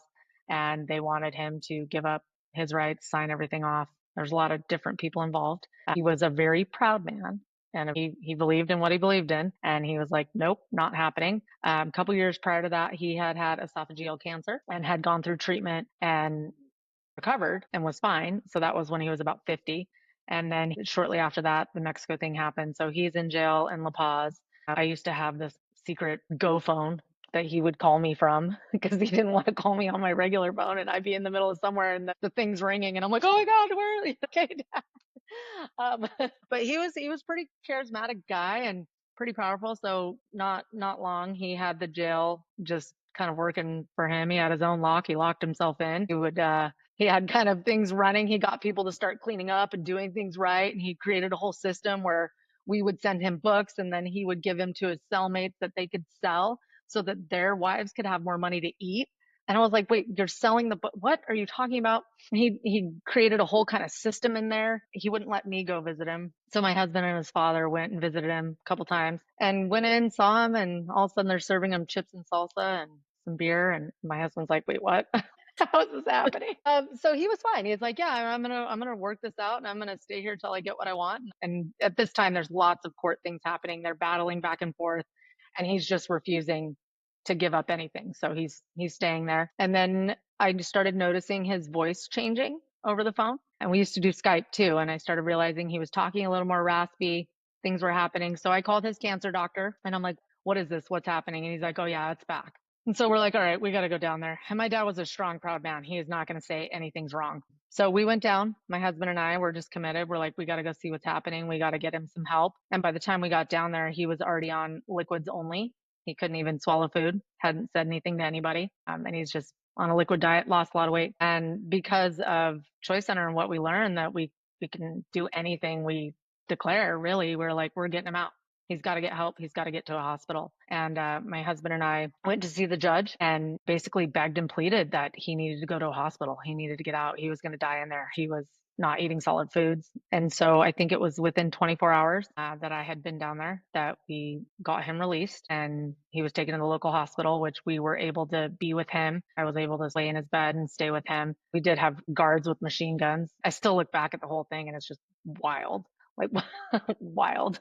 and they wanted him to give up his rights, sign everything off. There's a lot of different people involved. He was a very proud man, and he believed in what he believed in. And he was like, nope, not happening. A couple years prior to that, he had esophageal cancer and had gone through treatment and recovered and was fine. So that was when he was about 50. And then shortly after that, the Mexico thing happened. So he's in jail in La Paz. I used to have this secret Go phone that he would call me from because he didn't want to call me on my regular phone, and I'd be in the middle of somewhere and the thing's ringing and I'm like, oh my God, where are you? Okay, Dad. But he was pretty charismatic guy and pretty powerful. So not long, he had the jail just kind of working for him. He had his own lock. He locked himself in. He had kind of things running. He got people to start cleaning up and doing things right. And he created a whole system where we would send him books, and then he would give them to his cellmates that they could sell so that their wives could have more money to eat. And I was like, wait, you're selling the book? What are you talking about? He created a whole kind of system in there. He wouldn't let me go visit him. So my husband and his father went and visited him a couple times and went in, saw him, and all of a sudden they're serving him chips and salsa and some beer. And my husband's like, wait, what? How is this happening? So he was fine. He's like, yeah, I'm gonna work this out, and I'm gonna stay here till I get what I want. And at this time, there's lots of court things happening. They're battling back and forth, and he's just refusing to give up anything. So he's staying there. And then I just started noticing his voice changing over the phone. And we used to do Skype too. And I started realizing he was talking a little more raspy. Things were happening. So I called his cancer doctor, and I'm like, what is this? What's happening? And he's like, oh yeah, it's back. And so we're like, all right, we got to go down there. And my dad was a strong, proud man. He is not going to say anything's wrong. So we went down. My husband and I were just committed. We're like, we got to go see what's happening. We got to get him some help. And by the time we got down there, he was already on liquids only. He couldn't even swallow food, hadn't said anything to anybody. And he's just on a liquid diet, lost a lot of weight. And because of Choice Center and what we learned, that we can do anything we declare, really, we're like, we're getting him out. He's got to get help. He's got to get to a hospital. And my husband and I went to see the judge and basically begged and pleaded that he needed to go to a hospital. He needed to get out. He was going to die in there. He was not eating solid foods. And so I think it was within 24 hours that I had been down there that we got him released, and he was taken to the local hospital, which we were able to be with him. I was able to lay in his bed and stay with him. We did have guards with machine guns. I still look back at the whole thing and it's just wild, like wild.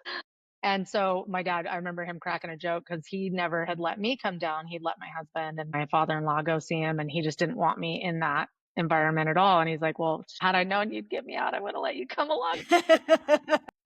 And so my dad, I remember him cracking a joke because he never had let me come down. He'd let my husband and my father-in-law go see him, and he just didn't want me in that environment at all. And he's like, well, had I known you'd get me out, I would have let you come along.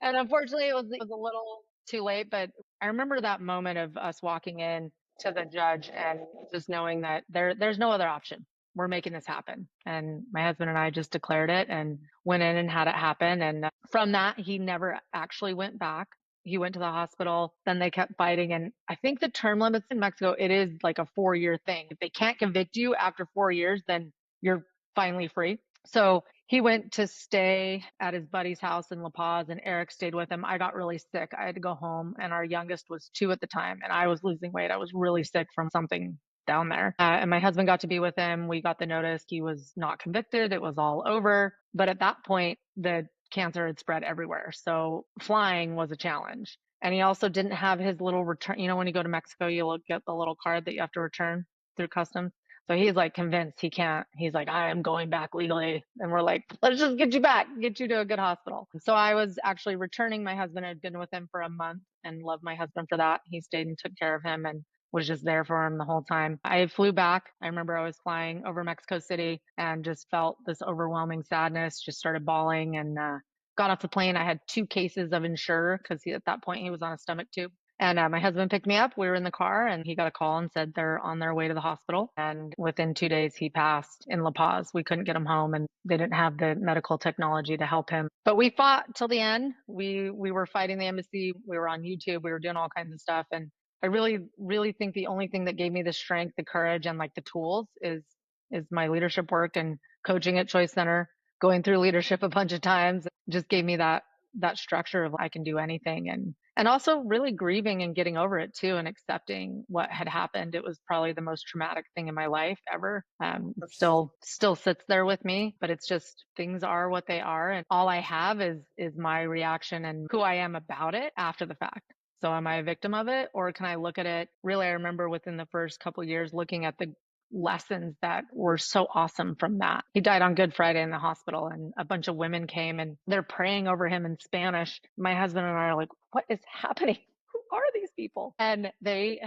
And unfortunately, it was a little too late. But I remember that moment of us walking in to the judge and just knowing that there's no other option. We're making this happen. And my husband and I just declared it and went in and had it happen. And from that, he never actually went back. He went to the hospital, then they kept fighting. And I think the term limits in Mexico, it is like a 4-year thing. If they can't convict you after 4 years, then you're finally free. So he went to stay at his buddy's house in La Paz, and Eric stayed with him. I got really sick. I had to go home, and our youngest was 2 at the time, and I was losing weight. I was really sick from something down there. And my husband got to be with him. We got the notice. He was not convicted. It was all over. But at that point, the cancer had spread everywhere. So flying was a challenge. And he also didn't have his little return. You know, when you go to Mexico, you'll get the little card that you have to return through customs. So he's like convinced he can't. He's like, I am going back legally. And we're like, let's just get you back, get you to a good hospital. So I was actually returning my husband. I'd been with him for a month and loved my husband for that. He stayed and took care of him and was just there for him the whole time. I flew back. I remember I was flying over Mexico City and just felt this overwhelming sadness, just started bawling and got off the plane. I had 2 cases of Ensure because at that point he was on a stomach tube. And my husband picked me up. We were in the car and he got a call and said they're on their way to the hospital. And within 2 days, he passed in La Paz. We couldn't get him home and they didn't have the medical technology to help him. But we fought till the end. We were fighting the embassy. We were on YouTube. We were doing all kinds of stuff. And I really, really think the only thing that gave me the strength, the courage, and like the tools is my leadership work and coaching at Choice Center, going through leadership a bunch of times, just gave me that structure of I can do anything, and also really grieving and getting over it too and accepting what had happened. It was probably the most traumatic thing in my life ever. Still sits there with me, but it's just things are what they are, and all I have is my reaction and who I am about it after the fact. So am I a victim of it, or can I look at it? Really, I remember within the first couple of years looking at the lessons that were so awesome from that. He died on Good Friday in the hospital and a bunch of women came and they're praying over him in Spanish. My husband and I are like, what is happening? Who are these people? And they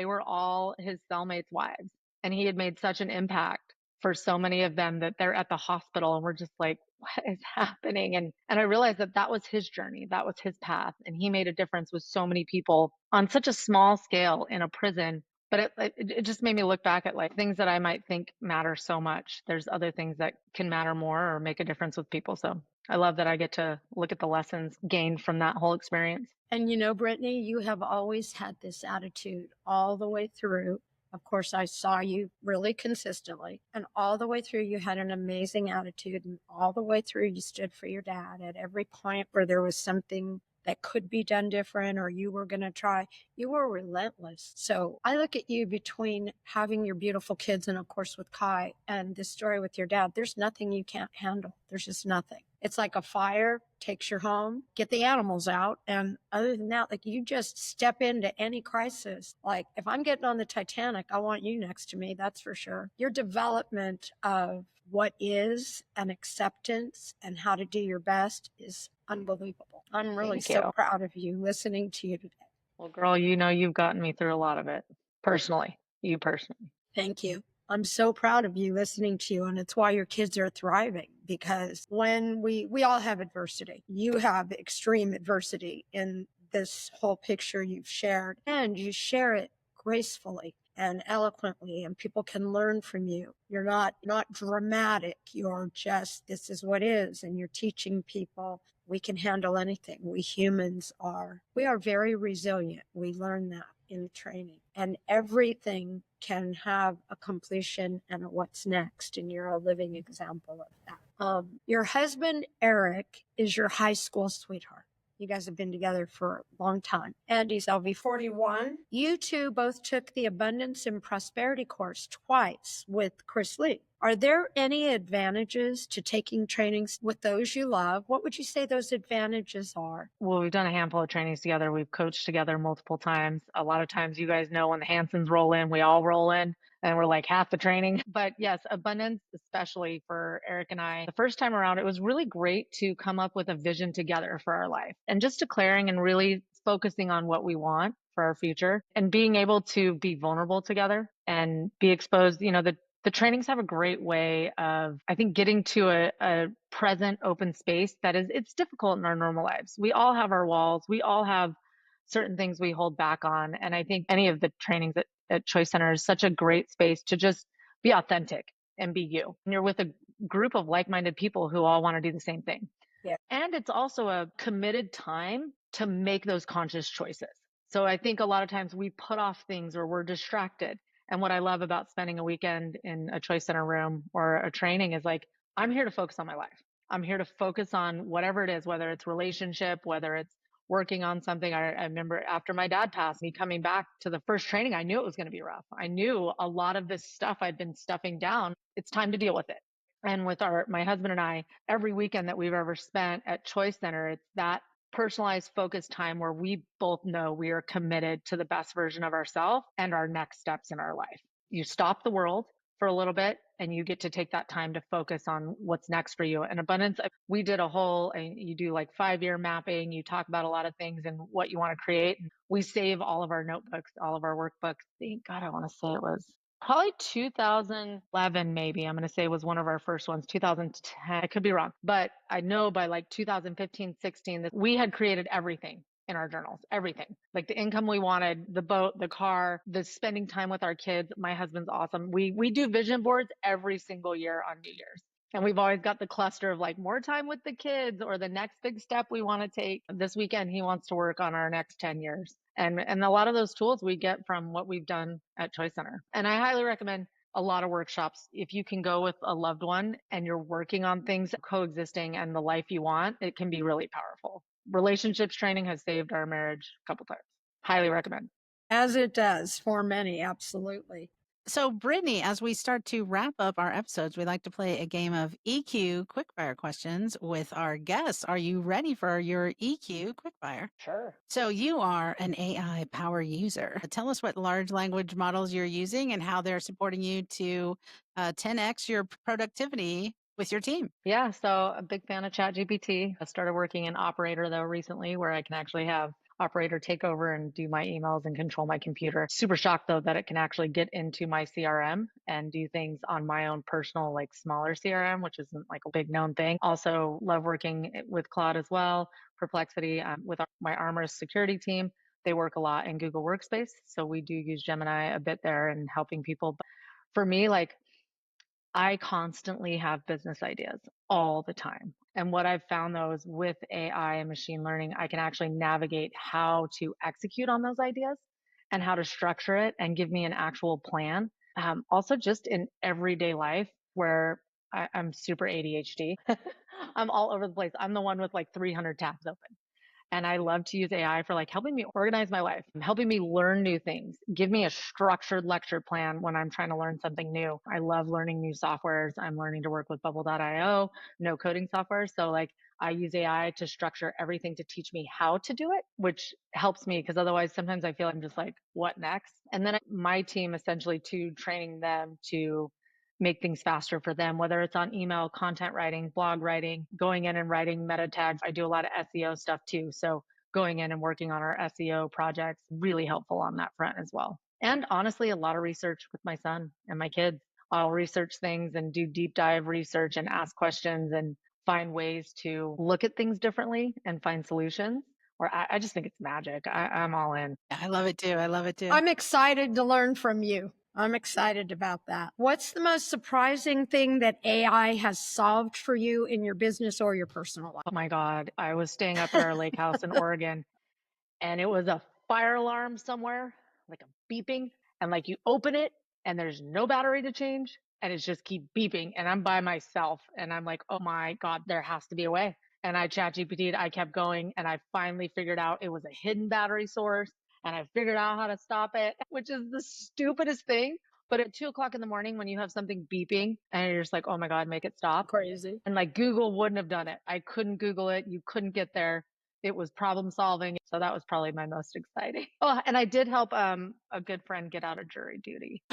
were all his cellmates' wives. And he had made such an impact for so many of them that they're at the hospital and we're just like, what is happening? And I realized that was his journey. That was his path. And he made a difference with so many people on such a small scale in a prison. But it just made me look back at like things that I might think matter so much. There's other things that can matter more or make a difference with people. So I love that I get to look at the lessons gained from that whole experience. And you know, Brittany, you have always had this attitude all the way through. Of course, I saw you really consistently, and all the way through, you had an amazing attitude, and all the way through, you stood for your dad at every point where there was something that could be done different or you were going to try. You were relentless. So I look at you between having your beautiful kids and, of course, with Kai and this story with your dad. There's nothing you can't handle. There's just nothing. It's like a fire takes your home, get the animals out. And other than that, like you just step into any crisis. Like if I'm getting on the Titanic, I want you next to me. That's for sure. Your development of what is and acceptance and how to do your best is unbelievable. I'm really so proud of you listening to you today. Well, girl, you know, you've gotten me through a lot of it personally, you personally. Thank you. I'm so proud of you listening to you. And it's why your kids are thriving, because when we all have adversity, you have extreme adversity in this whole picture you've shared, and you share it gracefully and eloquently, and people can learn from you. You're not dramatic. You're just, this is what is. And you're teaching people we can handle anything. We humans we are very resilient. We learn that in training, and everything can have a completion and a what's next. And you're a living example of that. Your husband, Eric, is your high school sweetheart. You guys have been together for a long time. And he's LV41. You two both took the Abundance and Prosperity course twice with Chris Lee. Are there any advantages to taking trainings with those you love? What would you say those advantages are? Well, we've done a handful of trainings together. We've coached together multiple times. A lot of times, you guys know when the Hansons roll in, we all roll in and we're like half the training. But yes, Abundance, especially for Eric and I, the first time around, it was really great to come up with a vision together for our life and just declaring and really focusing on what we want for our future and being able to be vulnerable together and be exposed. You know, the trainings have a great way of, I think, getting to a present open space that it's difficult in our normal lives. We all have our walls. We all have certain things we hold back on. And I think any of the trainings at Choice Center is such a great space to just be authentic and be you. And you're with a group of like-minded people who all want to do the same thing. Yeah. And it's also a committed time to make those conscious choices. So I think a lot of times we put off things or we're distracted. And what I love about spending a weekend in a Choice Center room or a training is like, I'm here to focus on my life. I'm here to focus on whatever it is, whether it's relationship, whether it's working on something. I remember after my dad passed, me coming back to the first training, I knew it was going to be rough. I knew a lot of this stuff I'd been stuffing down. It's time to deal with it. And with my husband and I, every weekend that we've ever spent at Choice Center, it's that personalized, focused time where we both know we are committed to the best version of ourselves and our next steps in our life. You stop the world for a little bit and you get to take that time to focus on what's next for you. And abundance, we did a whole, and you do like 5-year mapping, you talk about a lot of things and what you want to create. And we save all of our notebooks, all of our workbooks. Thank God, I want to say it was probably 2011, maybe. I'm going to say was one of our first ones, 2010. I could be wrong, but I know by like 2015, 16, that we had created everything in our journals, everything, like the income we wanted, the boat, the car, the spending time with our kids. My husband's awesome. We do vision boards every single year on New Year's. And we've always got the cluster of like more time with the kids or the next big step we want to take. This weekend, he wants to work on our next 10 years. And a lot of those tools we get from what we've done at Choice Center. And I highly recommend a lot of workshops. If you can go with a loved one and you're working on things coexisting and the life you want, it can be really powerful. Relationships training has saved our marriage a couple times. Highly recommend. As it does for many, absolutely. So, Brittany, as we start to wrap up our episodes, we like to play a game of EQ quickfire questions with our guests. Are you ready for your EQ quickfire? Sure. So, you are an AI power user. Tell us what large language models you're using and how they're supporting you to 10x your productivity with your team. Yeah, so a big fan of ChatGPT. I started working in Operator though recently, where I can actually have Operator take over and do my emails and control my computer. Super shocked though that it can actually get into my CRM and do things on my own personal, like smaller CRM, which isn't like a big known thing. Also love working with Claude as well. Perplexity with my Armor's security team. They work a lot in Google Workspace. So we do use Gemini a bit there and helping people. But for me, like I constantly have business ideas all the time. And what I've found though is with AI and machine learning, I can actually navigate how to execute on those ideas and how to structure it and give me an actual plan. Also, just in everyday life where I'm super ADHD, I'm all over the place. I'm the one with like 300 tabs open. And I love to use AI for like helping me organize my life, helping me learn new things, give me a structured lecture plan when I'm trying to learn something new. I love learning new softwares. I'm learning to work with bubble.io, no coding software. So like I use AI to structure everything to teach me how to do it, which helps me because otherwise sometimes I feel I'm just like, what next? And then my team essentially to training them to make things faster for them, whether it's on email, content writing, blog writing, going in and writing meta tags. I do a lot of SEO stuff too. So going in and working on our SEO projects, really helpful on that front as well. And honestly, a lot of research with my son and my kids. I'll research things and do deep dive research and ask questions and find ways to look at things differently and find solutions. Or I just think it's magic. I'm all in. I love it too. I love it too. I'm excited to learn from you. I'm excited about that. What's the most surprising thing that AI has solved for you in your business or your personal life? Oh my God. I was staying up at our lake house in Oregon and it was a fire alarm somewhere, like a beeping. And like you open it and there's no battery to change and it's just keep beeping. And I'm by myself and I'm like, oh my God, there has to be a way. And I ChatGPT'd, I kept going and I finally figured out it was a hidden battery source. And I figured out how to stop it, which is the stupidest thing. But at 2 o'clock in the morning, when you have something beeping and you're just like, oh my God, make it stop. Crazy. And like Google wouldn't have done it. I couldn't Google it. You couldn't get there. It was problem solving. So that was probably my most exciting. Oh, and I did help a good friend get out of jury duty.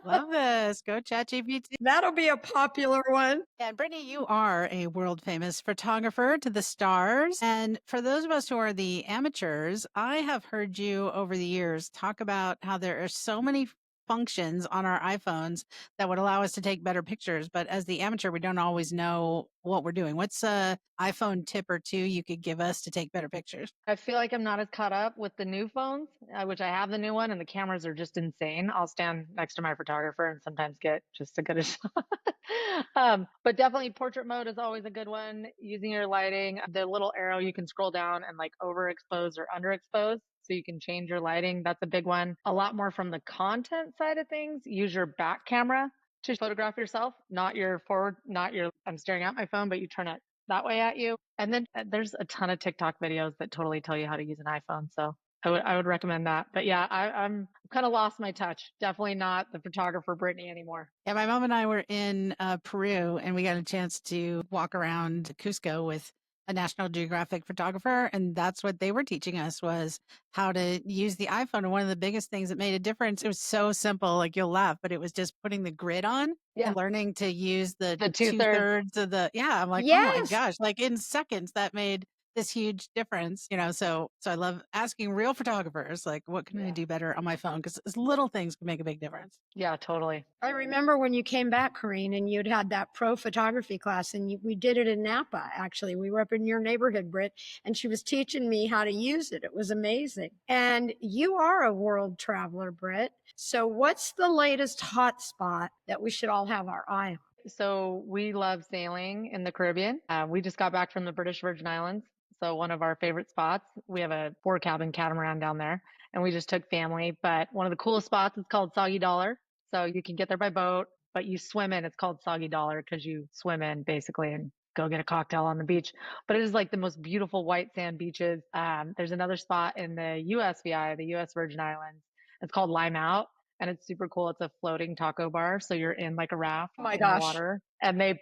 Love this. Go ChatGPT. That'll be a popular one. And Brittany, you are a world famous photographer to the stars. And for those of us who are the amateurs, I have heard you over the years talk about how there are so many functions on our iPhones that would allow us to take better pictures. But as the amateur, we don't always know what we're doing. What's a iPhone tip or two you could give us to take better pictures? I feel like I'm not as caught up with the new phones, which I have the new one and the cameras are just insane. I'll stand next to my photographer and sometimes get just a good shot. But definitely portrait mode is always a good one. Using your lighting, the little arrow you can scroll down and like overexpose or underexpose. So you can change your lighting. That's a big one. A lot more from the content side of things. Use your back camera to photograph yourself, not your forward, I'm staring at my phone, but you turn it that way at you. And then there's a ton of TikTok videos that totally tell you how to use an iPhone. So I would recommend that. But yeah, I'm kind of lost my touch. Definitely not the photographer Brittany anymore. Yeah, my mom and I were in Peru and we got a chance to walk around Cusco with a National Geographic photographer, and that's what they were teaching us was how to use the iPhone. And one of the biggest things that made a difference, it was so simple, like you'll laugh, but it was just putting the grid on Yeah. and learning to use the The 2/3. 2/3 of the, I'm like, oh my Yes. gosh, like in seconds that made this huge difference, so I love asking real photographers, like, what can I do better on my phone? Because little things can make a big difference. Yeah, totally. I remember when you came back, Corrine, and you'd had that pro photography class, and we did it in Napa, actually. We were up in your neighborhood, Britt, and she was teaching me how to use it. It was amazing. And you are a world traveler, Britt. So what's the latest hot spot that we should all have our eye on? So we love sailing in the Caribbean. We just got back from the British Virgin Islands. So one of our favorite spots, we have a 4-cabin catamaran down there, and we just took family. But one of the coolest spots is called Soggy Dollar. So you can get there by boat, but you swim in. It's called Soggy Dollar because you swim in basically and go get a cocktail on the beach. But it is like the most beautiful white sand beaches. There's another spot in the USVI, the US Virgin Islands. It's called Lime Out, and it's super cool. It's a floating taco bar. So you're in like a raft Oh my in gosh. water, and they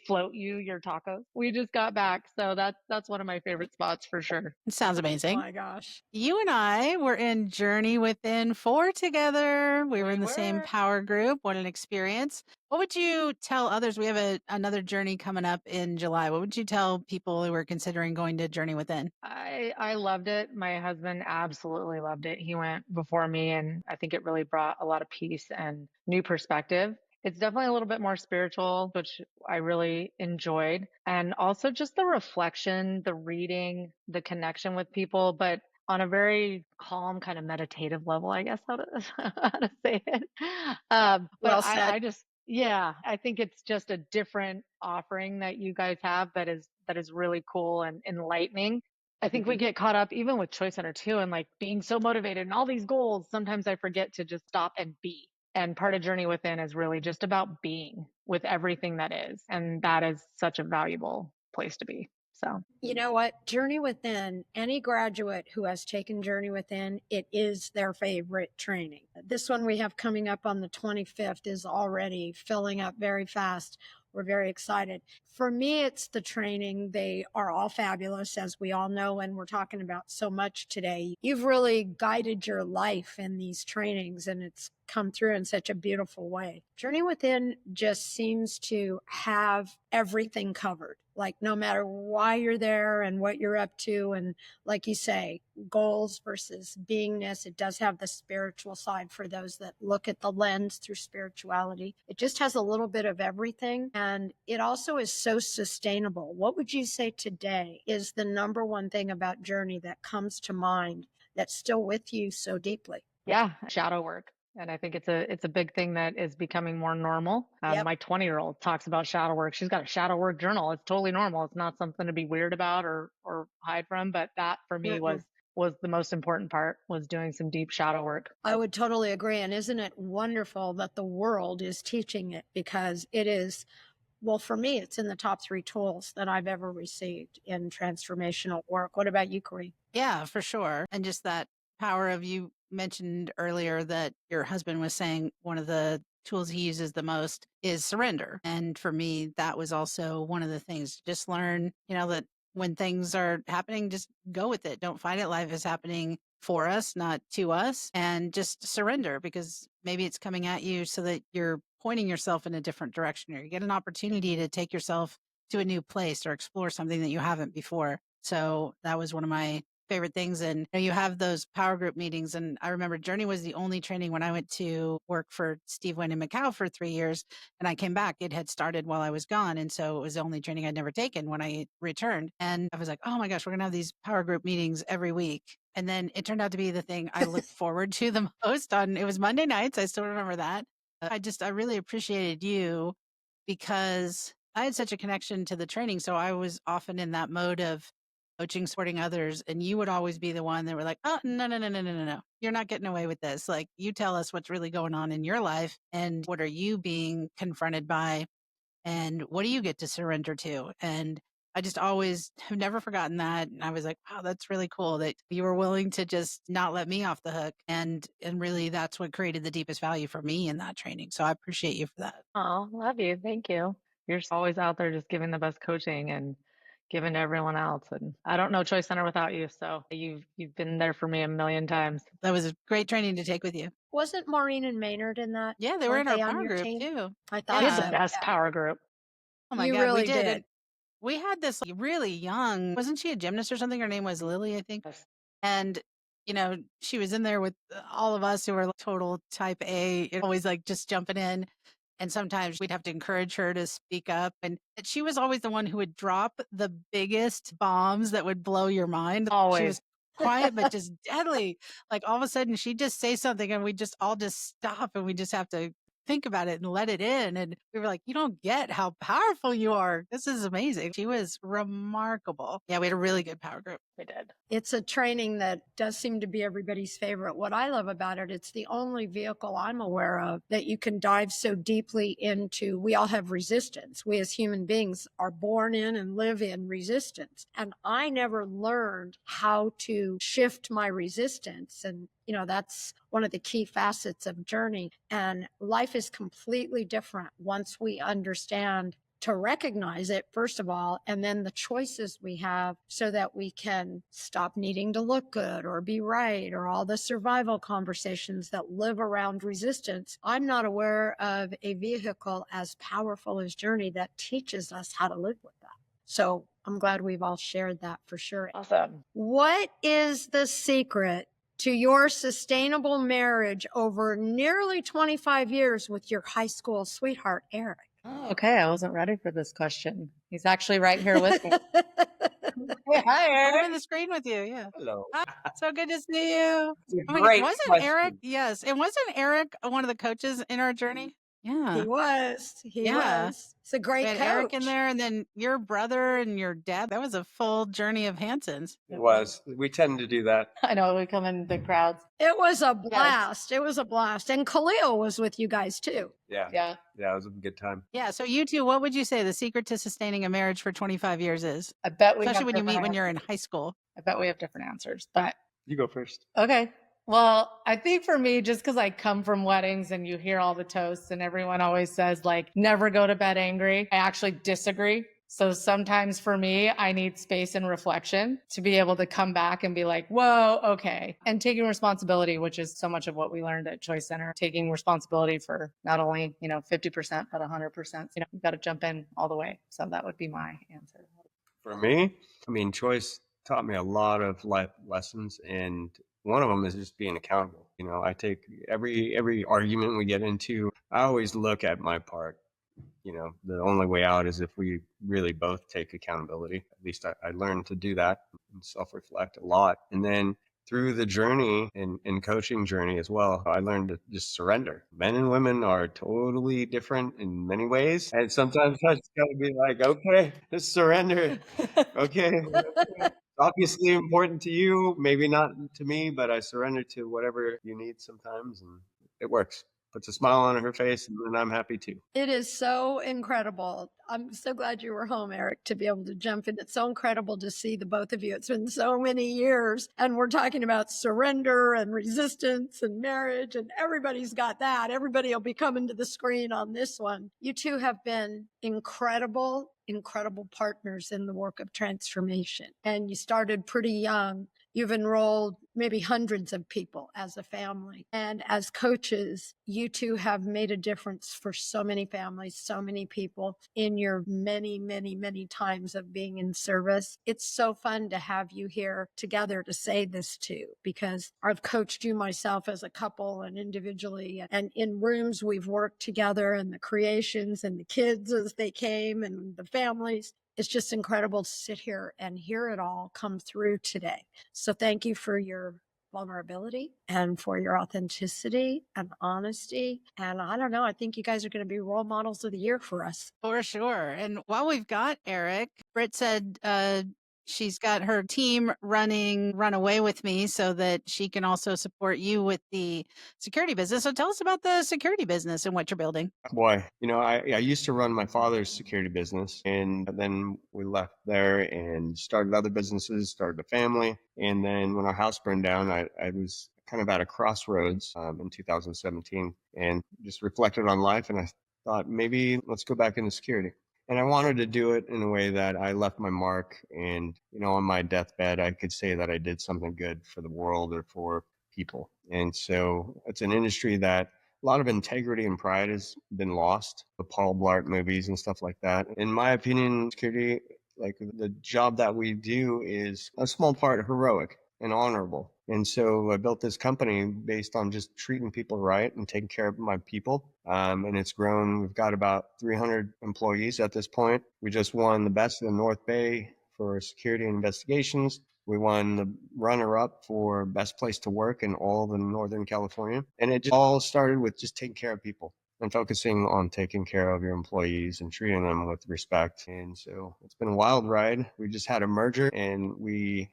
float you your tacos. We just got back. So that's one of my favorite spots for sure. It sounds Oh amazing. my gosh. You and I were in Journey Within 4 together. We were in the same were. power group. What an experience. What would you tell others? We have another journey coming up in July. What would you tell people who are considering going to Journey Within? I loved it. My husband absolutely loved it. He went before me, and I think it really brought a lot of peace and new perspective. It's definitely a little bit more spiritual, which I really enjoyed. And also just the reflection, the reading, the connection with people, but on a very calm, kind of meditative level, I guess, how to, how to say it. But Well said. I just, yeah, I think it's just a different offering that you guys have that is really cool and enlightening. I think we get caught up even with Choice Center too, and like being so motivated and all these goals. Sometimes I forget to just stop and be. And part of Journey Within is really just about being with everything that is. And that is such a valuable place to be. So, You know what? Journey Within, any graduate who has taken Journey Within, it is their favorite training. This one we have coming up on the 25th is already filling up very fast. We're very excited. For me, it's the training. They are all fabulous, as we all know, and we're talking about so much today. You've really guided your life in these trainings, and it's come through in such a beautiful way. Journey Within just seems to have everything covered. Like no matter why you're there and what you're up to, and like you say, goals versus beingness, it does have the spiritual side for those that look at the lens through spirituality. It just has a little bit of everything, and it also is so sustainable. What would you say today is the number one thing about Journey that comes to mind that's still with you so deeply? yeah, shadow work. And I think it's a big thing that is becoming more normal. Yep. My 20-year-old talks about shadow work. She's got a shadow work journal. It's totally normal. It's not something to be weird about or hide from. But that for me was the most important part, was doing some deep shadow work. I would totally agree. And isn't it wonderful that the world is teaching it? Because it is, well, for me, it's in the top 3 tools that I've ever received in transformational work. What about you, Corey? Yeah, for sure. And just that power of, you mentioned earlier that your husband was saying one of the tools he uses the most is surrender. And for me, that was also one of the things. Just learn, that when things are happening, just go with it. Don't fight it. Life is happening for us, not to us. And just surrender, because maybe it's coming at you so that you're pointing yourself in a different direction, or you get an opportunity to take yourself to a new place or explore something that you haven't before. So that was one of my favorite things. And you have those power group meetings. And I remember Journey was the only training when I went to work for Steve Wynn in Macau for 3 years. And I came back, it had started while I was gone. And so it was the only training I'd never taken when I returned. And I was like, oh my gosh, we're going to have these power group meetings every week. And then it turned out to be the thing I looked forward to the most. It was Monday nights. I still remember that. I really appreciated you, because I had such a connection to the training. So I was often in that mode of coaching, supporting others. And you would always be the one that were like, oh, no, no, no, no, no, no, no. You're not getting away with this. Like, you tell us what's really going on in your life, and what are you being confronted by, and what do you get to surrender to? And I just always have never forgotten that. And I was like, wow, that's really cool that you were willing to just not let me off the hook. And really, that's what created the deepest value for me in that training. So I appreciate you for that. Oh, love you. Thank you. You're always out there just giving the best coaching and given to everyone else. And I don't know Choice Center without you. So you've been there for me a million times. That was a great training to take with you. Wasn't Maureen and Maynard in that? Yeah, they were in Weren't our they on power your group team? too. I We thought had so. the best power group. Oh my You God, really we did. did. We had this really young, wasn't she a gymnast or something? Her name was Lily, I think. Yes. And, she was in there with all of us who were total type A, always like just jumping in. And sometimes we'd have to encourage her to speak up. And she was always the one who would drop the biggest bombs that would blow your mind. She Always. was quiet, but just deadly. Like all of a sudden she'd just say something and we just all just stop and we just have to think about it and let it in. And we were like, you don't get how powerful you are. This is amazing. She was remarkable. Yeah, we had a really good power group. We did. It's a training that does seem to be everybody's favorite. What I love about it, it's the only vehicle I'm aware of that you can dive so deeply into. We all have resistance. We as human beings are born in and live in resistance. And I never learned how to shift my resistance. And that's one of the key facets of journey. And life is completely different once we understand to recognize it, first of all, and then the choices we have so that we can stop needing to look good or be right or all the survival conversations that live around resistance. I'm not aware of a vehicle as powerful as Journey that teaches us how to live with that. So I'm glad we've all shared that for sure. Awesome. What is the secret to your sustainable marriage over nearly 25 years with your high school sweetheart, Eric? Oh, okay. I wasn't ready for this question. He's actually right here with me. Hey, hi, I'm Eric. on the screen with you. Yeah. Hello. Hi, so good to see you. It's a Oh my God, great wasn't question. Eric? Yes. And wasn't Eric one of the coaches in our journey? Yeah. He was. Yeah. It's a We great had coach. Eric in there and then your brother and your dad. That was a full journey of Hansons. It was. We tend to do that. I know we come in big crowds. It was a blast. It was a blast. And Khalil was with you guys too. Yeah. Yeah. Yeah, it was a good time. Yeah. So you two, what would you say the secret to sustaining a marriage for 25 years is? I bet we Especially have when you meet different when you're in answers. high school. I bet we have different answers, but You go first. okay. Well, I think for me, just because I come from weddings and you hear all the toasts and everyone always says like, never go to bed angry. I actually disagree. So sometimes for me, I need space and reflection to be able to come back and be like, whoa, okay. And taking responsibility, which is so much of what we learned at Choice Center, taking responsibility for not only, 50%, but 100%. You've got to jump in all the way. So that would be my answer. For me, Choice taught me a lot of life lessons, and one of them is just being accountable. I take every argument we get into, I always look at my part. The only way out is if we really both take accountability. At least I learned to do that and self-reflect a lot. And then through the journey and coaching journey as well, I learned to just surrender. Men and women are totally different in many ways. And sometimes I just gotta be like, okay, just surrender. Okay. Obviously important to you, maybe not to me, but I surrender to whatever you need sometimes, and it works. Puts a smile on her face, and then I'm happy too. It is so incredible. I'm so glad you were home, Eric, to be able to jump in. It's so incredible to see the both of you. It's been so many years, and we're talking about surrender and resistance and marriage, and everybody's got that. Everybody will be coming to the screen on this one. You two have been incredible partners in the work of transformation. And you started pretty young. You've enrolled maybe hundreds of people as a family. And as coaches, you two have made a difference for so many families, so many people in your many, many, many times of being in service. It's so fun to have you here together to say this to, because I've coached you myself as a couple and individually. And in rooms we've worked together, and the creations and the kids as they came and the families. It's just incredible to sit here and hear it all come through today. So thank you for your vulnerability and for your authenticity and honesty. And I don't know, I think you guys are going to be role models of the year for us. For sure. And while we've got Eric, Britt said she's got her team running Runaway With Me so that she can also support you with the security business. So tell us about the security business and what you're building. Boy, I used to run my father's security business, and then we left there and started other businesses, started a family. And then when our house burned down, I was kind of at a crossroads in 2017 and just reflected on life. And I thought, maybe let's go back into security. And I wanted to do it in a way that I left my mark. And, on my deathbed, I could say that I did something good for the world or for people. And so it's an industry that a lot of integrity and pride has been lost. The Paul Blart movies and stuff like that. In my opinion, security, like the job that we do, is a small part heroic and honorable. And so I built this company based on just treating people right and taking care of my people. And it's grown. We've got about 300 employees at this point. We just won the best in the North Bay for security and investigations. We won the runner-up for best place to work in all of Northern California. And it just all started with just taking care of people and focusing on taking care of your employees and treating them with respect. And so it's been a wild ride. We just had a merger, and we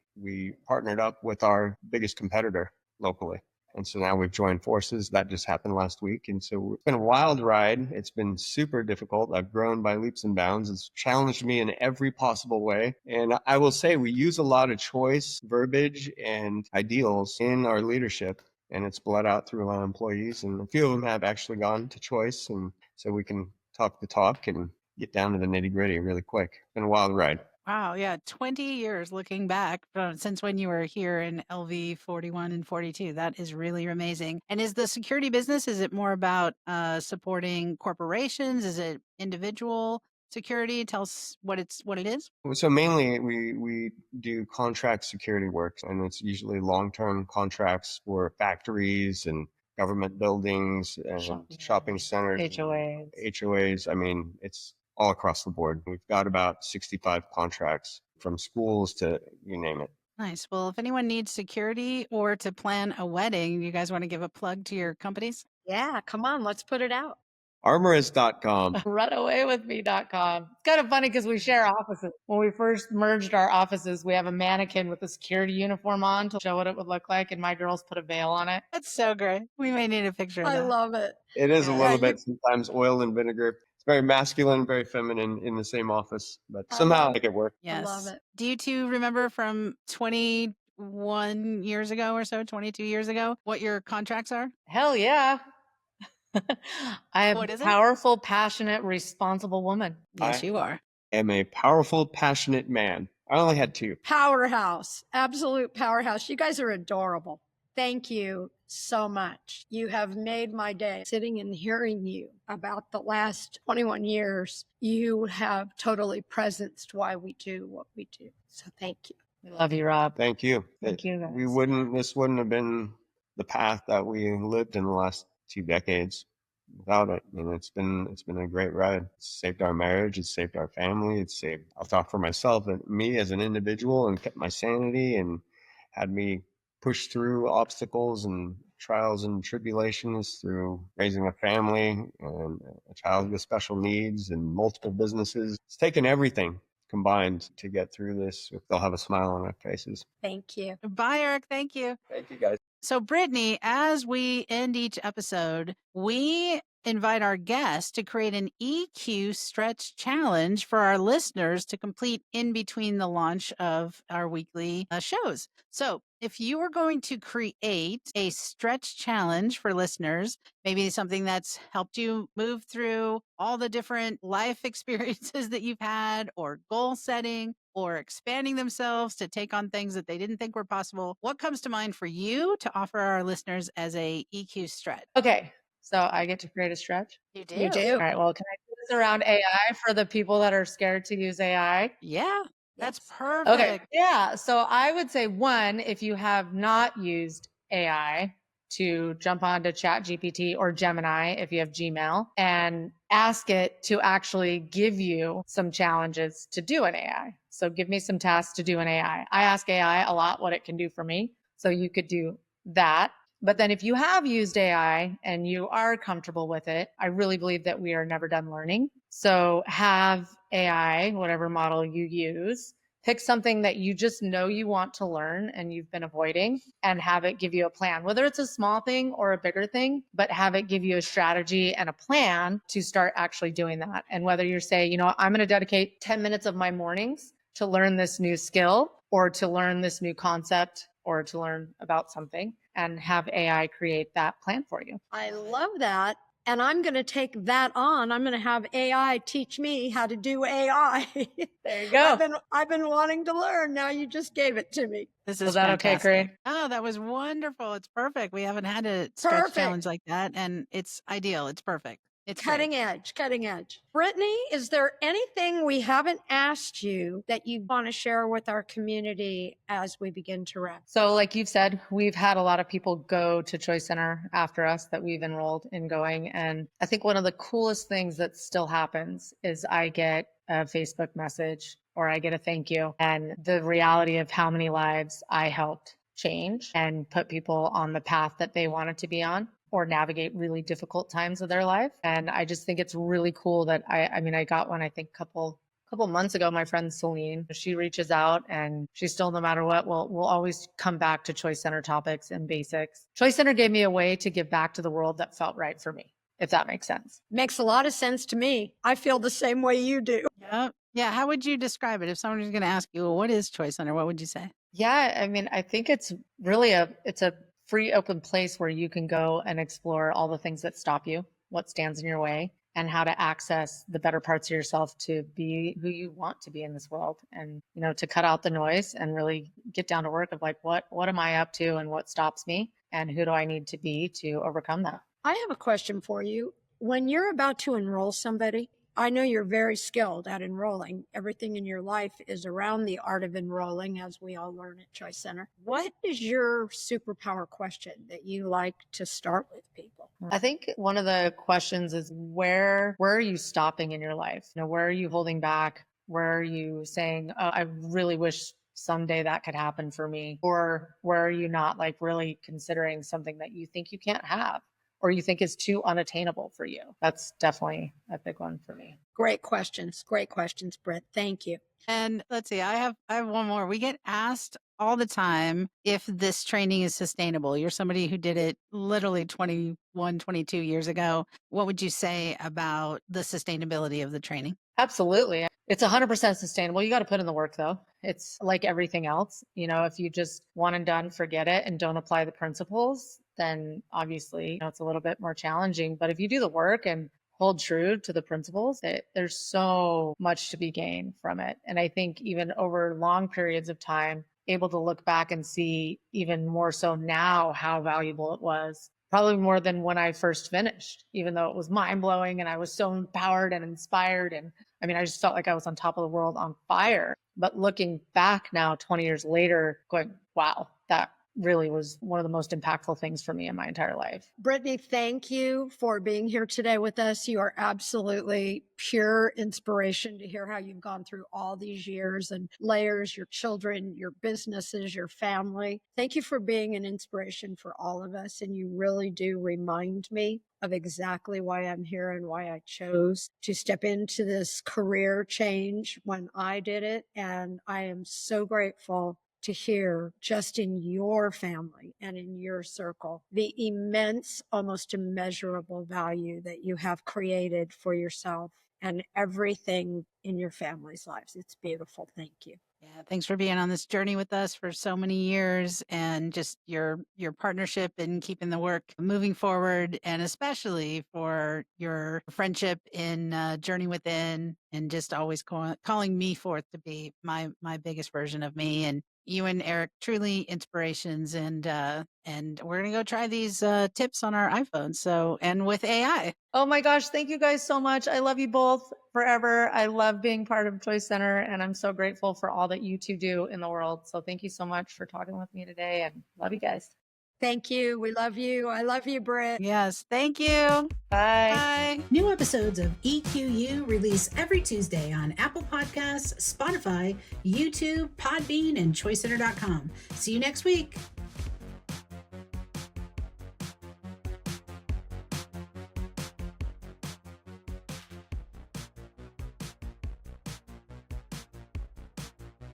partnered up with our biggest competitor locally. And so now we've joined forces. That just happened last week. And so it's been a wild ride. It's been super difficult. I've grown by leaps and bounds. It's challenged me in every possible way. And I will say we use a lot of choice, verbiage, and ideals in our leadership. And it's bled out through a lot of employees. And a few of them have actually gone to choice. And so we can talk the talk and get down to the nitty gritty really quick. It's been a wild ride. Wow. Yeah. 20 years looking back since when you were here in LV 41 and 42. That is really amazing. And is the security business, is it more about supporting corporations? Is it individual security? Tell us what it is. So mainly we do contract security work, and it's usually long-term contracts for factories and government buildings and shopping centers, HOAs. I mean, it's all across the board. We've got about 65 contracts from schools to you name it. Nice. Well, if anyone needs security or to plan a wedding, you guys want to give a plug to your companies? Yeah, come on, let's put it out. Armorist.com. Runawaywithme.com. It's kind of funny because we share offices. When we first merged our offices, we have a mannequin with a security uniform on to show what it would look like, and my girls put a veil on it. That's so great. We may need a picture of I that. love it. It is a little bit sometimes oil and vinegar. It's very masculine, very feminine in the same office, but somehow make it work. Yes. I love it. Do you two remember from 21 years ago or so, 22 years ago, what your contracts are? Hell yeah. I am What a is it? powerful, passionate, responsible woman. Yes, you are. am a powerful, passionate man. I only had 2. Powerhouse, absolute powerhouse. You guys are adorable. Thank you so much. You have made my day. Sitting and hearing you about the last 21 years, you have totally presenced why we do what we do. So thank you. We love you, Rob. Thank you. Thank you, guys. This wouldn't have been the path that we lived in the last 2 decades without it. And it's been a great ride. It's saved our marriage. It's saved our family. I'll talk for myself and me as an individual, and kept my sanity and had me push through obstacles and trials and tribulations through raising a family and a child with special needs and multiple businesses. It's taken everything combined to get through this. They'll have a smile on their faces. Thank you. Bye, Eric. Thank you. Thank you, guys. So, Brittany, as we end each episode, we invite our guests to create an EQ stretch challenge for our listeners to complete in between the launch of our weekly shows. So, if you are going to create a stretch challenge for listeners, maybe something that's helped you move through all the different life experiences that you've had, or goal setting, or expanding themselves to take on things that they didn't think were possible, what comes to mind for you to offer our listeners as a EQ stretch? Okay, so I get to create a stretch? You do. You do. All right, well, can I do this around AI for the people that are scared to use AI? Yeah, that's Yes. perfect. Okay, yeah. So I would say, one, if you have not used AI, to jump onto ChatGPT or Gemini if you have Gmail, and ask it to actually give you some challenges to do an AI. So give me some tasks to do an AI. I ask AI a lot what it can do for me. So you could do that. But then if you have used AI and you are comfortable with it, I really believe that we are never done learning. So have AI, whatever model you use, pick something that you just know you want to learn and you've been avoiding, and have it give you a plan, whether it's a small thing or a bigger thing, but have it give you a strategy and a plan to start actually doing that. And whether you're saying, I'm going to dedicate 10 minutes of my mornings to learn this new skill, or to learn this new concept, or to learn about something, and have AI create that plan for you. I love that. And I'm going to take that on. I'm going to have AI teach me how to do AI. There you go. I've been wanting to learn. Now you just gave it to me. This Was is that okay, fantastic. Corinne? Oh, that was wonderful. It's perfect. We haven't had a stretch Perfect. challenge like that, and it's ideal. It's perfect. It's Cutting great. edge, cutting edge. Brittany, is there anything we haven't asked you that you want to share with our community as we begin to wrap? So like you've said, we've had a lot of people go to Choice Center after us that we've enrolled in going. And I think one of the coolest things that still happens is I get a Facebook message or I get a thank you. And the reality of how many lives I helped change and put people on the path that they wanted to be on or navigate really difficult times of their life. And I just think it's really cool that I got one, I think couple months ago. My friend Celine, she reaches out and she's still, no matter what, we'll always come back to Choice Center topics and basics. Choice Center gave me a way to give back to the world that felt right for me, if that makes sense. Makes a lot of sense to me. I feel the same way you do. Yep. Yeah. How would you describe it? If someone was going to ask you, well, what is Choice Center? What would you say? Yeah, I mean, I think it's really it's a free open place where you can go and explore all the things that stop you, what stands in your way, and how to access the better parts of yourself to be who you want to be in this world. And, to cut out the noise and really get down to work of like, what am I up to and what stops me and who do I need to be to overcome that? I have a question for you. When you're about to enroll somebody, I know you're very skilled at enrolling. Everything in your life is around the art of enrolling, as we all learn at Choice Center. What is your superpower question that you like to start with people? I think one of the questions is where are you stopping in your life? Where are you holding back? Where are you saying, oh, I really wish someday that could happen for me? Or where are you not like really considering something that you think you can't have? Or you think is too unattainable for you? That's definitely a big one for me. Great questions, Britt. Thank you. And let's see, I have one more. We get asked all the time if this training is sustainable. You're somebody who did it literally 21, 22 years ago. What would you say about the sustainability of the training? Absolutely. It's 100% sustainable. You got to put in the work though. It's like everything else. If you just one and done, forget it and don't apply the principles, then obviously it's a little bit more challenging. But if you do the work and hold true to the principles, there's so much to be gained from it. And I think even over long periods of time, able to look back and see even more so now how valuable it was, probably more than when I first finished, even though it was mind blowing and I was so empowered and inspired. And I just felt like I was on top of the world, on fire. But looking back now, 20 years later, going, wow, that really was one of the most impactful things for me in my entire life. Brittany, thank you for being here today with us. You are absolutely pure inspiration to hear how you've gone through all these years and layers, your children, your businesses, your family. Thank you for being an inspiration for all of us. And you really do remind me of exactly why I'm here and why I chose to step into this career change when I did it. And I am so grateful to hear just in your family and in your circle, the immense, almost immeasurable value that you have created for yourself and everything in your family's lives. It's beautiful. Thank you. Yeah, thanks for being on this journey with us for so many years and just your partnership and keeping the work moving forward, and especially for your friendship in Journey Within and just always calling me forth to be my biggest version of me. And you and Eric, truly inspirations, and we're gonna go try these tips on our iPhones. So, and with AI. Oh my gosh, thank you guys so much. I love you both forever. I love being part of Choice Center, and I'm so grateful for all that you two do in the world. So thank you so much for talking with me today, and love you guys. Thank you. We love you. I love you, Britt. Yes, thank you. Bye. Bye. New episodes of EQU release every Tuesday on Apple Podcasts, Spotify, YouTube, Podbean, and ChoiceCenter.com. See you next week.